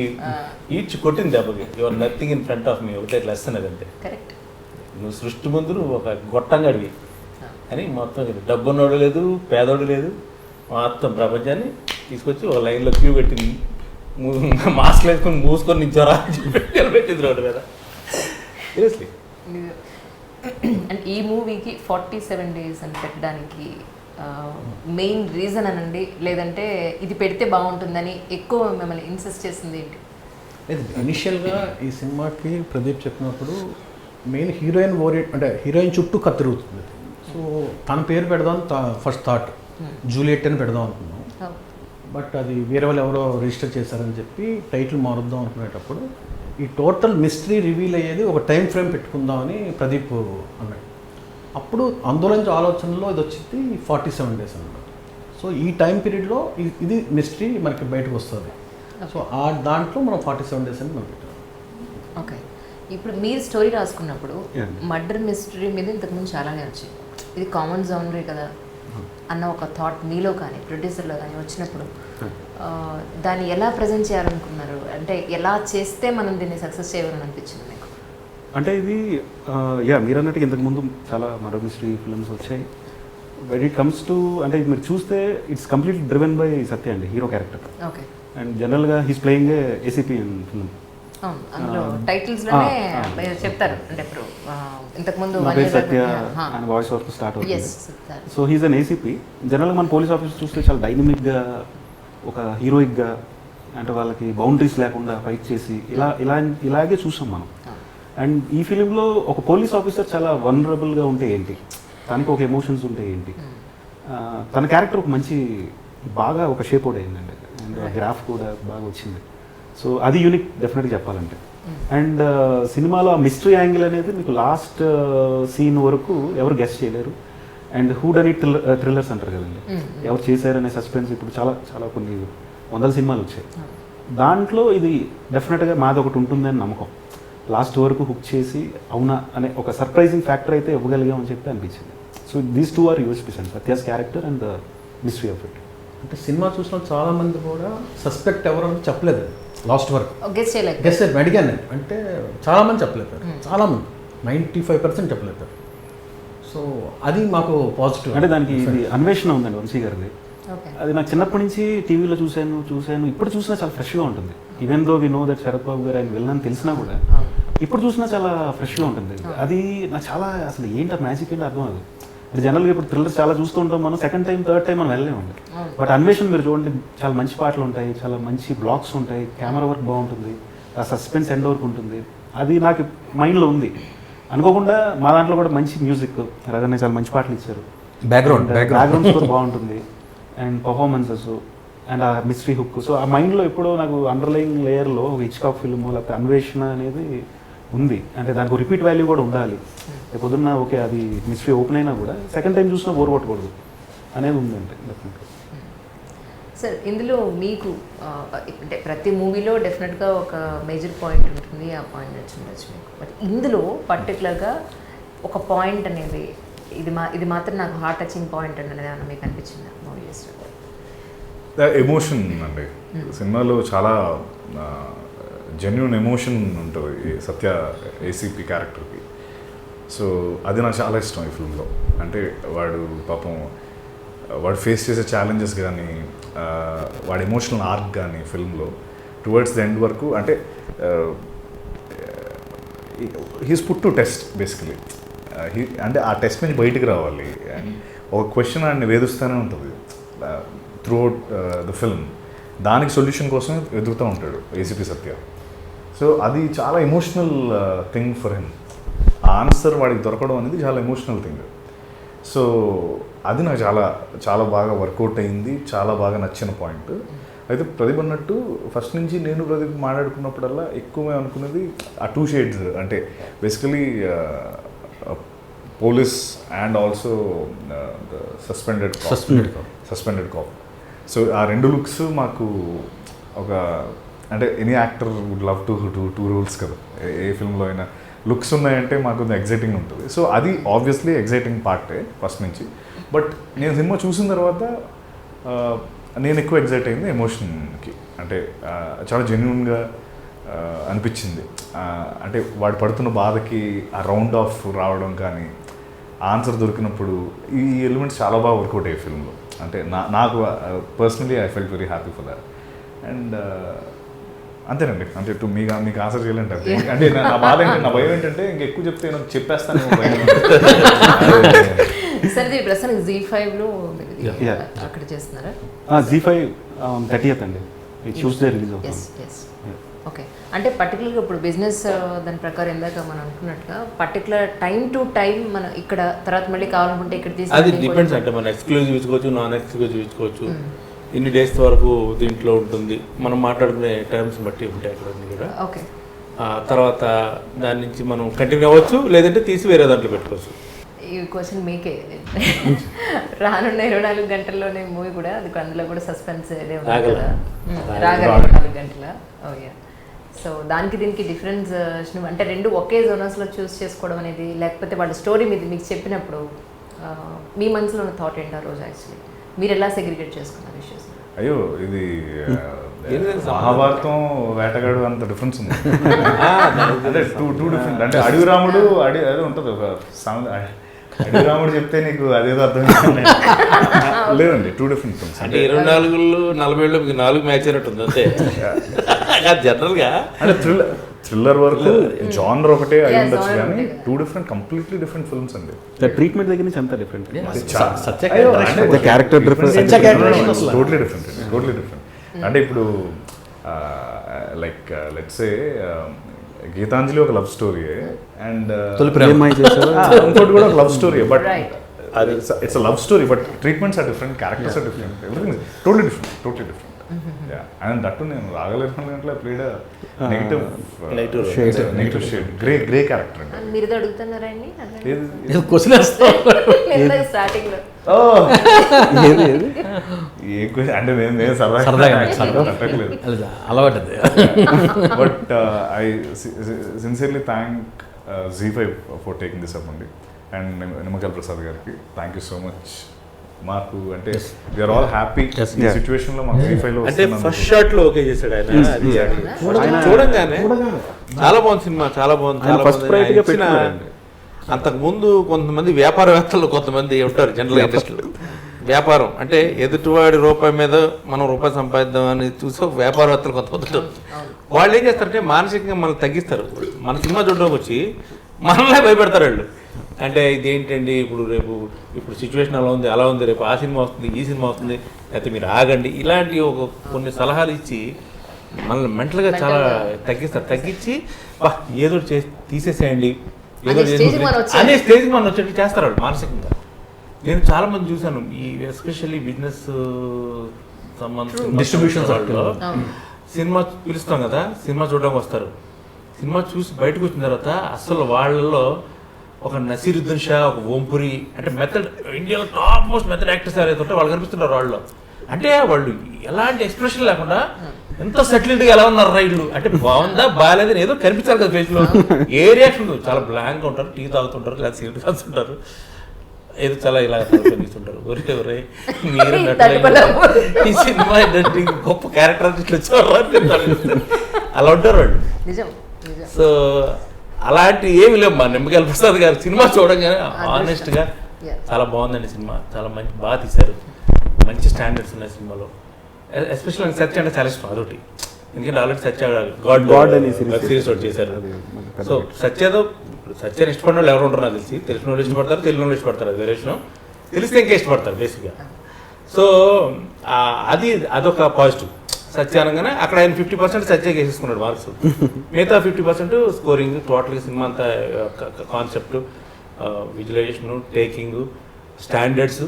ఈడ్చి కొట్టింది దెబ్బకి. Your nothing in front of me, ఒకటే లెసన్ అది అంతే. కరెక్ట్. నువ్వు సృష్టి ముందు నువ్వు ఒక గొట్టంగా అడిగి అని మొత్తం డబ్బున్నోడు లేదు, పేదోడు లేదు, మొత్తం ప్రపంచాన్ని తీసుకొచ్చి ఒక లైన్లో క్యూ పెట్టింది, మాస్క్ వేసుకొని మూసుకొని నించోరా అని చెప్పి పెట్టింది రోడ్డు మీద. సీరియస్లీ. అండ్ ఈ మూవీకి 47 days అని పెట్టడానికి మెయిన్ రీజన్ అనండి, లేదంటే ఇది పెడితే బాగుంటుందని ఎక్కువ మిమ్మల్ని ఇన్సిస్ట్ చేసింది ఏంటి? లేదు, ఇనిషియల్గా ఈ సినిమాకి ప్రదీప్ చెప్పినప్పుడు మెయిన్ హీరోయిన్ ఓరియంట్, అంటే హీరోయిన్ చుట్టూ కథ తిరుగుతుంది. సో తన పేరు పెడదాం ఫస్ట్ థాట్, జూలియట్ అని పెడదాం అనుకున్నాం. బట్ అది వేరే వాళ్ళు ఎవరో రిజిస్టర్ చేశారని చెప్పి టైటిల్ మారుద్దాం అనుకునేటప్పుడు ఈ టోటల్ మిస్టరీ రివీల్ అయ్యేది ఒక టైం ఫ్రేమ్ పెట్టుకుందామని ప్రదీప్ అన్నాడు. అప్పుడు అందులోంచి ఆలోచనలో ఇది వచ్చింది 47 days అన్నమాట. సో ఈ టైం పీరియడ్లో ఇది మిస్టరీ మనకి బయటకు వస్తుంది. సో ఆ దాంట్లో మనం 47 days అని మనం పెట్టాం. ఓకే. ఇప్పుడు మీరు స్టోరీ రాసుకున్నప్పుడు Yeah. మర్డర్ మిస్టరీ మీద ఇంతకుముందు చాలానే వచ్చింది, ఇది కామన్ జోనరే కదా అన్న ఒక థాట్ మీలో కానీ ప్రొడ్యూసర్లో కానీ వచ్చినప్పుడు దాన్ని ఎలా ప్రజెంట్ చేయాలనుకున్నారు? అంటే ఎలా చేస్తే మనం దీన్ని సక్సెస్ చేయాలని అనిపించింది మీకు? అంటే ఇది మీరు అన్నట్టు ఇంతకుముందు చాలా మరో మిస్టరీ ఫిల్మ్స్ వచ్చాయి. వెన్ ఇట్ కమ్స్ టు, అంటే మీరు చూస్తే ఇట్స్ కంప్లీట్లీ డ్రివెన్ బై సత్య అండి, హీరో క్యారెక్టర్. ఓకే. అండ్ జనరల్గా he's playing ACP in film. అవును, అందులో టైటిల్స్లోనే చెప్తారు. అంటే ఇప్పుడు ఇంతకుముందు నా పేరు సత్య అండ్ వాయిస్ వర్క్ స్టార్ట్ అవుతుంది. So he's an ACP. జనరల్గా మన పోలీస్ ఆఫీసర్ చూస్తే చాలా డైనమిక్గా, ఒక హీరోయిక్గా, అంటే వాళ్ళకి బౌండరీస్ లేకుండా ఫైట్ చేసి ఇలాగే చూసాం మనం. అండ్ ఈ ఫిలింలో ఒక పోలీస్ ఆఫీసర్ చాలా వనరబుల్గా ఉంటే ఏంటి, తనకి ఒక ఎమోషన్స్ ఉంటే ఏంటి, తన క్యారెక్టర్ ఒక మంచి బాగా ఒక షేప్ అవుట్ అయిందండి. అండ్ గ్రాఫ్ కూడా బాగా వచ్చింది. సో అది యూనిక్ డెఫినెట్గా చెప్పాలంటే. అండ్ సినిమాలో ఆ మిస్టరీ యాంగిల్ అనేది మీకు లాస్ట్ సీన్ వరకు ఎవరు గెస్ట్ చేయలేరు. And who done it thrillers అంటారు కదండి, ఎవరు చేశారనే సస్పెన్స్ ఇప్పుడు చాలా చాలా కొన్ని 100 సినిమాలు వచ్చాయి. దాంట్లో ఇది డెఫినెట్గా మాది ఒకటి ఉంటుందని నమ్మకం. లాస్ట్ వరకు హుక్ చేసి అవునా అనే ఒక సర్ప్రైజింగ్ ఫ్యాక్టర్ అయితే ఇవ్వగలిగామని చెప్పి అనిపించింది. సో దీస్ 2 ఆర్ యూఎస్పీస్ అండి, Satya's character and the mystery of it. అంటే సినిమా చూసిన చాలామంది కూడా సస్పెక్ట్ ఎవరని చెప్పలేదు లాస్ట్ వరకు. గెస్ చేయలేదు. గెస్ అడిగాను నేను, అంటే చాలామంది చెప్పలేదు, చాలామంది 95% చెప్పలేదు. సో అది మాకు పాజిటివ్. అంటే దానికి ఇది అన్వేషణ ఉందండి వంశీ గారిది. ఓకే. అది నాకు చిన్నప్పటి నుంచి టీవీలో చూశాను, ఇప్పుడు చూసినా చాలా ఫ్రెష్గా ఉంటుంది. Even though we know that Sarath Babu garu ఆయన వెళ్ళని తెలిసినా కూడా ఇప్పుడు చూసినా చాలా ఫ్రెష్గా ఉంటుంది. అది నాకు చాలా అసలు ఏంటి మ్యాజిక్ ఏంటి అర్థం అది. అంటే జనరల్గా ఇప్పుడు థ్రిల్లర్స్ చాలా చూస్తూ ఉంటాం మనం, సెకండ్ టైం థర్డ్ టైం మనం వెళ్ళలేమండి. బట్ అన్వేషణ మీరు చూడండి, చాలా మంచి పాటలు ఉంటాయి, చాలా మంచి బ్లాగ్స్ ఉంటాయి, కెమెరా వర్క్ బాగుంటుంది, ఆ సస్పెన్స్ ఎండ్ వరకు ఉంటుంది. అది నాకు మైండ్లో ఉంది. అనుకోకుండా మా దాంట్లో కూడా మంచి మ్యూజిక్, రగనే చాలా మంచి పాటలు ఇచ్చారు, బ్యాక్గ్రౌండ్ స్కోర్ బాగుంటుంది, అండ్ పర్ఫార్మెన్సెస్ అండ్ ఆ మిస్టరీ హుక్. సో ఆ మైండ్లో ఎప్పుడో నాకు అండర్లయింగ్ లేయర్లో ఒక హిచ్కాక్ ఫిల్మ్ లేకపోతే అన్వేషణ అనేది ఉంది. అంటే దానికి రిపీట్ వాల్యూ కూడా ఉండాలి. పొద్దున్న ఓకే అది మిస్టరీ ఓపెన్ అయినా కూడా సెకండ్ టైం చూసినా బోర్ కొట్టకూడదు అనేది ఉందంటే డెఫినెట్గా. సార్ ఇందులో మీకు అంటే ప్రతి మూవీలో డెఫినెట్గా ఒక మేజర్ పాయింట్ ఉంటుంది, ఆ పాయింట్ నచ్చిండొచ్చు మీకు. బట్ ఇందులో పర్టికులర్గా ఒక పాయింట్ అనేది ఇది మాత్రం నాకు హార్ట్ టచింగ్ పాయింట్ అనేది ఏమన్నా మీకు అనిపించిందా మూవీ చేసినప్పుడు? ఎమోషన్ అండి సినిమాలో చాలా జెన్యున్ ఎమోషన్ ఉంటుంది ఈ సత్య ఏసీపీ క్యారెక్టర్కి. సో అది నాకు చాలా ఇష్టం ఈ ఫిల్మ్లో. అంటే వాడు పాపం వాడు ఫేస్ చేసే ఛాలెంజెస్ కానీ వాడి ఎమోషనల్ ఆర్క్ కానీ ఫిల్మ్లో టువర్డ్స్ ద ఎండ్ వరకు అంటే he's put to test basically. అంటే ఆ టెస్ట్ నుంచి బయటికి రావాలి అండ్ ఒక క్వశ్చన్ ఆయన్ని వేధిస్తూనే ఉంటుంది త్రూ అవుట్ ద ఫిల్మ్. దానికి సొల్యూషన్ కోసం వెతుకుతూ ఉంటాడు ఏసీపీ సత్య. సో అది చాలా ఎమోషనల్ థింగ్ ఫర్ హిమ్. ఆ ఆన్సర్ వాడికి దొరకడం అనేది చాలా ఎమోషనల్ థింగ్. సో అది నాకు చాలా చాలా బాగా వర్కౌట్ అయింది, చాలా బాగా నచ్చిన పాయింట్. అయితే ప్రదీప్ అన్నట్టు ఫస్ట్ నుంచి నేను ప్రదీప్ మాట్లాడుకున్నప్పుడల్లా ఎక్కువ అనుకున్నది ఆ 2 షేడ్స్. అంటే basically police and also suspended cop. So ఆ 2 లుక్స్ మాకు ఒక అంటే any actor would love to do 2 roles కదా. ఏ ఫిల్మ్లో అయినా లుక్స్ ఉన్నాయంటే మాకు కొంచెం ఎగ్జైటింగ్ ఉంటుంది. సో అది ఆబ్వియస్లీ ఎగ్జైటింగ్ పార్టే ఫస్ట్ నుంచి. బట్ నేను సినిమా చూసిన తర్వాత నేను ఎక్కువ ఎగ్జైట్ అయింది ఎమోషన్కి. అంటే చాలా జెన్యున్గా అనిపించింది. అంటే వాడు పడుతున్న బాధకి ఆ రౌండ్ ఆఫ్ రావడం కానీ ఆన్సర్ దొరికినప్పుడు ఈ ఎలిమెంట్స్ చాలా బాగా వర్కౌట్ అయ్యాయి ఫిల్మ్లో. అంటే నాకు personally I felt very happy for that. And అంతేనండి. అంటే మీకు ఆన్సర్ చేయాలంటే అంటే నా బాధ ఏంటంటే నా భయం ఏంటంటే ఇంకెక్కువ చెప్తే నేను చెప్పేస్తాను భయం. సార్ ఇది ప్రస్తుతానికి Z5లో అక్కడ చేస్తున్నారా? Z5 30th అండి, ట్యూస్డే రిలీజ్ అవుతుంది. ఓకే. అంటే పర్టికులర్గా ఇప్పుడు బిజినెస్ దాని ప్రకారం ఇందాక మనం అనుకున్నట్టుగా పర్టికులర్ టైం టు టైం మనం ఇక్కడ తర్వాత మళ్ళీ కావాలనుకుంటే ఇక్కడ అది డిపెండ్స్. అంటే మనం ఎక్స్క్లూజివ్ ఇచ్చుకోవచ్చు, నాన్ ఎక్స్క్లూజివ్ ఇచ్చుకోవచ్చు. ఇన్ని డేస్ వరకు దీంట్లో ఉంటుంది. మనం మాట్లాడుకునే టైమ్స్ బట్టి ఉంటాయి అక్కడ కూడా. ఓకే. తర్వాత దాని నుంచి మనం కంటిన్యూ అవ్వచ్చు, లేదంటే తీసి వేరే దాంట్లో పెట్టుకోవచ్చు. ఈ క్వశ్చన్ మీకే. రానున్న 24 గంటల్లోనే మూవీ కూడా అది అందులో కూడా సస్పెన్స్ రాగల 24 గంటల. ఓకే. సో దానికి దీనికి డిఫరెన్స్ అంటే 2 ఒకే జోనర్స్లో చూస్ చేసుకోవడం అనేది, లేకపోతే వాళ్ళ స్టోరీ మీద మీకు చెప్పినప్పుడు మీ మనసులో ఉన్న థాట్ ఏంటి ఆ రోజు? యాక్చువల్లీ మీరు ఎలా సెగ్రిగేట్ చేసుకున్నారు ఇష్యూస్? అయ్యో ఇది మహాభారతం వేటగాడు అంత డిఫరెన్స్ ఉంది. అంటే టూ డిఫరెంట్. అంటే అడవి రాముడు అదే ఉంటుంది ఒక సాంగ్. అడవి రాముడు చెప్తే నీకు అదేదో అర్థం లేదండి. 2 డిఫరెంట్ థింగ్స్. అంటే 24లో 40లో 4 మ్యాచ్ అయినట్టు ఉంది అంతే జనరల్గా. అంటే థ్రిల్లర్ వరకు జానర్ ఒకటే అయి ఉండొచ్చు కానీ 2 డిఫరెంట్ కంప్లీట్లీ డిఫరెంట్ ఫిల్మ్స్ అండి. ట్రీట్మెంట్ దగ్గర నుంచి అంతా డిఫరెంట్. Character totally different. అంటే ఇప్పుడు లైక్ లెట్స్ సే గీతాంజలి ఒక లవ్ స్టోరీ అండ్ ఇంకోటి కూడా ఒక love story. But it's love story but treatments are different, characters are different, everything totally different. And that నేను రాగలేని గంటల played negative shade grey character అండి. మీరు అడుగుతున్నారా అండి స్టార్టింగ్ లో? అంటే నేను సరదాగా అలవాటు. But I sincerely thank Z5 for taking this up అండి. అండ్ నిమ్మకాయల ప్రసాద్ గారికి థ్యాంక్ యూ సో మచ్. మాకు అంటే వీఆర్ ఆల్ హ్యాపీ ఈ సిచ్యువేషన్ లో మాకు Z5లో అంటే ఫస్ట్ షాట్ లో ఓకే చేశాడు ఆయన. చూడంగానే చాలా బాగుంది సినిమా, చాలా బాగుంది. అంతకు ముందు కొంతమంది వ్యాపారవేత్తలు కొంతమంది ఉంటారు జనరల్ ఇండస్ట్రీలో. వ్యాపారం అంటే ఎదుటివాడి రూపాయి మీద మనం రూపాయి సంపాదిద్దాం అని చూసి వ్యాపారవేత్తలు కొంతమంది ఉంటారు. వాళ్ళు ఏం చేస్తారంటే మానసికంగా మనం తగ్గిస్తారు. మన సినిమా చూడడానికి వచ్చి మనల్నే భయపెడతారు వాళ్ళు. అంటే ఇదేంటండి ఇప్పుడు సిచ్యువేషన్ అలా ఉంది, రేపు ఆ సినిమా వస్తుంది, ఈ సినిమా వస్తుంది, లేకపోతే మీరు ఆగండి, ఇలాంటి కొన్ని సలహాలు ఇచ్చి మనల్ని మెంటల్గా చాలా తగ్గిస్తారు. తగ్గించి ఏదో తీసేసేయండి, ఏదో అనే స్టేజ్కి మనం వచ్చేట్టు చేస్తారు వాళ్ళు మానసికంగా. నేను చాలా మంది చూశాను ఈ ఎస్పెషల్లీ బిజినెస్ సంబంధించిన డిస్ట్రిబ్యూషన్ సర్కిల్లో సినిమా పిలుస్తాం కదా, సినిమా చూడడానికి వస్తారు. సినిమా చూసి బయటకు వచ్చిన తర్వాత అసలు వాళ్ళలో ఒక నసీరుద్దీన్ షా, ఒక ఓంపురి అంటే మెథడ్ ఇండియాలో టాప్ మోస్ట్ మెథడ్ యాక్టర్స్ ఎవరైతే ఉంటే వాళ్ళు కనిపిస్తున్నారు వాళ్ళు. అంటే వాళ్ళు ఎలాంటి ఎక్స్ప్రెషన్ లేకుండా ఎంత సెటిల్డ్గా ఎలా ఉన్నారు రైళ్ళు. అంటే బాగుందా బాగాలేదని ఏదో కనిపించాలి కదా ఫేస్లో. ఏ రియాక్షన్ చాలా బ్లాంక్గా ఉంటారు, టీ తాగుతుంటారు, లేదా సిగరెట్ కాస్తుంటారు. ఏదో చాలా ఇలా తీసుకుంటారు. ఒరే మీరు ఈ సినిమా ఇండస్ట్రీ గొప్ప క్యారెక్టర్ ఇట్లా చూడాలి అలా ఉంటారు వాళ్ళు. నిజం నిజం. సో అలాంటి ఏమి లేవు. మా నిమ్మకాయల ప్రసాద్ గారు సినిమా చూడంగానే ఆనెస్ట్గా చాలా బాగుందండి సినిమా, చాలా మంచి బాగా తీశారు, మంచి స్టాండర్డ్స్ ఉన్నాయి సినిమాలో. ఎస్పెషల్ సత్య అంటే చాలా ఇష్టం అదొకటి, ఎందుకంటే ఆల్రెడీ సత్య గాడ్ అని సిరీస్ ఒకటి చేశారు. సో సత్యతో సత్యాన్ని ఇష్టపడిన వాళ్ళు ఎవరు ఉంటారు నాకు తెలిసి, తెలిసిన వాళ్ళు ఇష్టపడతారు, తెలియని వాళ్ళు ఇష్టపడతారు, అది వేరే విషయం. తెలిస్తే ఇంకా ఇష్టపడతారు బేసిక్గా. సో అదొక పాజిటివ్. సత్య అనగానే అక్కడ ఆయన 50% సత్యకి వేసేసుకున్నాడు మార్క్స్, మిగతా 50% స్కోరింగ్, టోటల్గా సినిమా అంతా concept, visualisation, taking, standards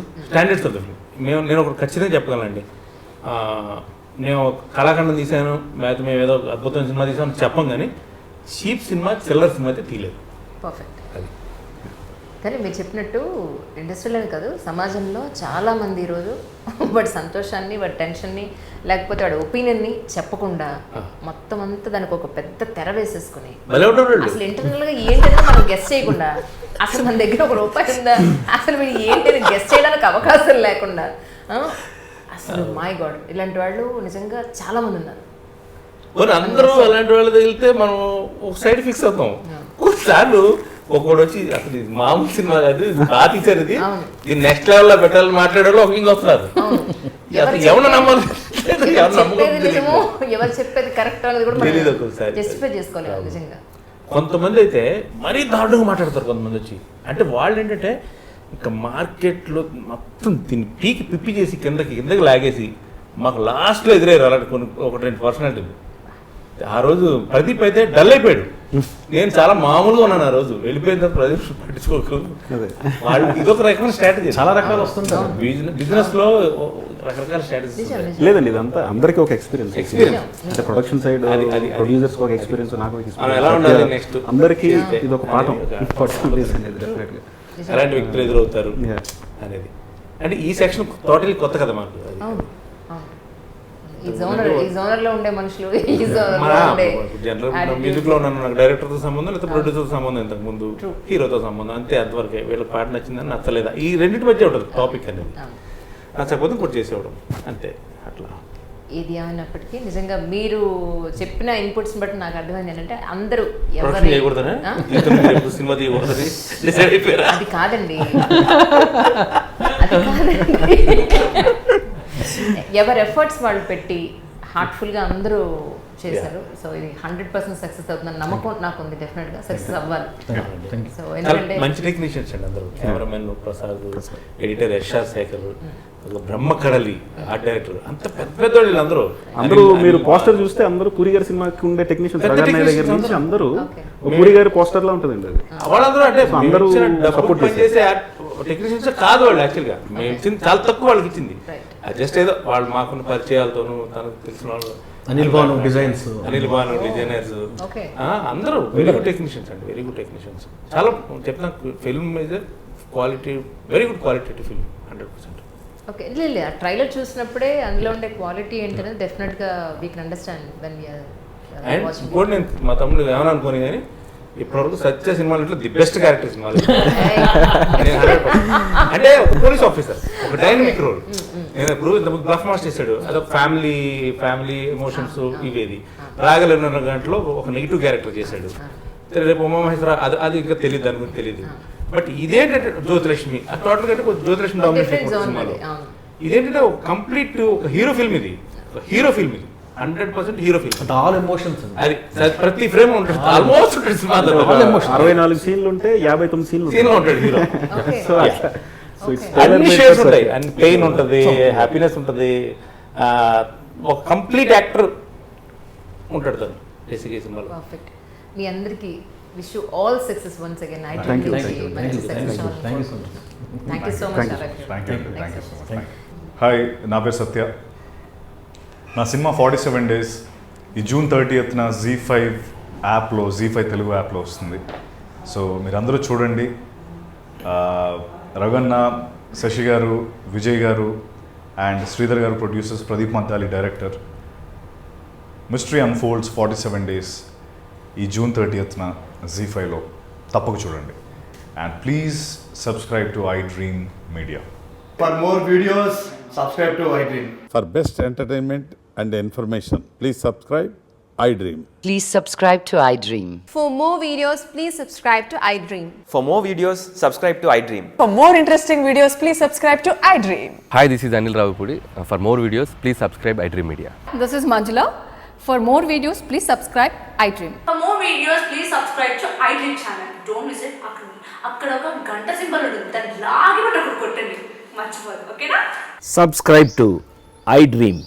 of the film. నేను ఒకటి ఖచ్చితంగా చెప్పగలనండి, నేను కళాఖండం తీశాను, లేకపోతే మేము ఏదో అద్భుతమైన సినిమా తీసాను చెప్పం, కానీ చీప్ సినిమా చిల్లర సినిమా అయితే తీయలేదు. పర్ఫెక్ట్. అది కానీ మీరు చెప్పినట్టు ఇండస్ట్రీలోనే కాదు సమాజంలో చాలామంది ఈరోజు వాడి సంతోషాన్ని, వాడి టెన్షన్ని, లేకపోతే వాడి ఒపీనియన్ని చెప్పకుండా మొత్తం అంతా దానికి ఒక పెద్ద తెర వేసేసుకుని అసలు ఇంటర్నల్గా ఏంటనేది మనం గెస్ట్ చేయకుండా, అసలు మన దగ్గర ఒక రూపాయి ఉందా, అసలు మీరు ఏంటని గెస్ట్ చేయడానికి అవకాశం లేకుండా, అసలు మై గాడ్ ఇలాంటి వాళ్ళు నిజంగా చాలామంది ఉన్నారు. అందరూ అలాంటి వాళ్ళు తగిలితే మనం ఒక సైడ్ ఫిక్స్ అవుతాం. కొన్నిసార్లు ఒకడు వచ్చి అసలు ఇది మామూలు సినిమా కాదు, బాగా తీశారు, ఇది నెక్స్ట్ లెవెల్లో పెట్టాలని మాట్లాడాలో ఒక ఇంక వస్తున్నారు. ఎవరు నమ్మాలి, ఎవరు చెప్పేది కరెక్ట్ అనేది కూడా తెలియదు ఒకసారి. జస్టిఫై చేసుకోలేదు నిజంగా. కొంతమంది అయితే మరీ దారుణంగా మాట్లాడతారు కొంతమంది వచ్చి. అంటే వాళ్ళు ఏంటంటే ఇంకా మార్కెట్లో మొత్తం దీన్ని పీకి పిప్పి చేసి కిందకి లాగేసి మాకు లాస్ట్లో ఎదురయ్యారు అలాంటి కొన్ని 1-2%. ఆ రోజు ప్రదీప్ అయితే డల్ అయిపోయాడు, నేను చాలా మామూలుగా ఉన్నాను ఆ రోజు. వెళ్ళిపోయిన తర్వాత ప్రదీప్ పట్టించుకోకు, వాళ్ళు ఇదొక రకమైన స్ట్రాటజీ. చాలా రకాలు వస్తుంటారు బిజినెస్ లో, రకరకాల స్ట్రాటజీ. లేదండి ఇదంతా అందరికీ ఒక ఎక్స్పీరియన్స్. అంటే ప్రొడక్షన్ సైడ్ ప్రొడ్యూసర్స్ ఒక ఎక్స్పీరియన్స్, నాకు ఎలా ఉండాలి నెక్స్ట్ అందరికీ ఇది ఒక పాఠం అనేది డెఫినెట్గా. ఎలాంటి వ్యక్తులు ఎదురవుతారు అనేది. అంటే ఈ సెక్షన్ టోటలీ కొత్త కదా మాకు. ఈ జోనర్ లో ఉండే మనుషులు, జనరల్ మ్యూజిక్ లో ఉన్నాను, నాకు డైరెక్టర్ తో సంబంధం లేదా ప్రొడ్యూసర్ తో సంబంధం, ఇంతకు ముందు హీరోతో సంబంధం, అంతే. అంతవరకే. వీళ్ళకి పాట నచ్చిందని నచ్చలేదా, ఈ రెండింటి మధ్య ఉంటుంది టాపిక్ అనేది. నచ్చకపోతే ఇంకోటి చేసేవడం అంతే. అట్లా ఏది ఏమైనప్పటికీ నిజంగా మీరు చెప్పిన ఇన్పుట్స్ బట్టి నాకు అర్థమైంది ఏంటంటే అందరూ సినిమా తీయకూడదని అది కాదండి, ఎవరి ఎఫర్ట్స్ వాళ్ళు పెట్టి హార్ట్ఫుల్గా అందరూ చేశారు. సో ఇది 100% సక్సెస్ అవుతుందని నమ్మకం నాకు ఉంది. డెఫినెట్గా సక్సెస్ అవ్వాలి. సో ఎందుకంటే మంచి టెక్నీషియన్స్ అండి అందరూ. Cameraman Prasad, editor S R Shekhar, Brahma Kadali art director, అంత పెద్ద అందరూ. మీరు పోస్టర్ చూస్తే అందరూ పూరి గారి సినిమాకి ఉండే టెక్నీషియన్స్ దగ్గర నుంచి అందరూ పూరి గారి పోస్టర్ లా ఉంటుందండి అది. వాళ్ళందరూ అంటే అందరూ సపోర్ట్ చేసే టెక్నీషియన్స్ కాదు వాళ్ళు. యాక్చువల్గా మేము ఇచ్చింది చాలా తక్కువ, వాళ్ళకి ఇచ్చింది జస్ట్ ఏదో వాళ్ళు మాకున్న పరిచయాలతోనూ, తనకు తెలిసిన వాళ్ళు, అనిల్ భాను డిజైనర్స్, అందరూ వెరీ గుడ్ టెక్నీషియన్స్ అండి, వెరీ గుడ్ టెక్నీషియన్స్. చాలా చెప్తాను, film is quality, very good quality film 100%. Okay, లేదు ఆ ట్రైలర్ చూసినప్పుడే అందులో ఉండే క్వాలిటీ ఏంటనేది డెఫినెట్గా we can understand when we are watching. ఇంకోటి నేను మా తమ్ముడు ఏమని అనుకోని కానీ ఇప్పటివరకు సత్య సినిమాలో ది బెస్ట్ క్యారెక్టర్ సినిమాలు. అంటే ఒక పోలీస్ ఆఫీసర్, ఒక డైనమిక్ రోల్. నేను ఇప్పుడు ఇంతకుముందు బ్లఫ్ మాస్టర్ చేశాడు, అదొక ఫ్యామిలీ ఎమోషన్స్ ఇవేది. రాగలిగిన గంటలో ఒక నెగిటివ్ క్యారెక్టర్ చేశాడు. రేపు ఉమామహేశ్వర అది ఇంకా తెలియదు, దాని గురించి తెలియదు. బట్ ఇదేంటంటే జ్యోతిలక్ష్మి, ఆ టోటల్ కంటే జ్యోతిలక్ష్మి డామినేషన్ సినిమాలో. ఇదేంటంటే ఒక కంప్లీట్ ఒక హీరో ఫిల్మ్ ఇది, 100% హీరో ఫిల్మ్. ఆల్ ఎమోషన్స్, అది ప్రతి ఫ్రేమ్ ఉంటుంది, ఆల్మోస్ట్ ఉంటుంది సినిమా. 64 సీన్లు ఉంటే 59 సీన్లు ఉంటాడు హీరో. అన్ని షేడ్స్ ఉంటాయి, అన్ని పెయిన్ ఉంటుంది, హ్యాపీనెస్ ఉంటుంది, ఒక కంప్లీట్ యాక్టర్ ఉంటాడు తను బేసిక్ ఈ సినిమాలో. పర్ఫెక్ట్. మీ అందరికీ wish you all success once again. Thank you. So much. Hi, నా పేరు సత్య. నా సినిమా 47 Days ఈ జూన్ 30th Z5 యాప్లో, Z5 తెలుగు యాప్లో వస్తుంది. సో మీరందరూ చూడండి. రఘన్న, శశి గారు, విజయ్ గారు and Sridhar garu producers, Pradeep Manthali director. Mystery unfolds 47 Days ఈ జూన్ 30th Z5లో తప్పక చూడండి. and please subscribe to iDream Media. For more videos, subscribe to iDream. For best entertainment and information, please subscribe iDream. Please subscribe to iDream. For more videos, please subscribe to iDream. For more videos, subscribe to iDream. For more interesting videos, please subscribe to iDream. Hi, this is Anil Ravipudi. For more videos, please subscribe iDream Media. This is Manjula. For more videos, please subscribe iDream. For more videos, please subscribe to iDream channel. Don't miss it. అక్కడ ఒక గంట సింబల్ ఉంటుంది, దాన్ని లాగి పెట్టి అక్కడ కొట్టండి, మర్చిపోదు. ఓకేనా? Subscribe to iDream.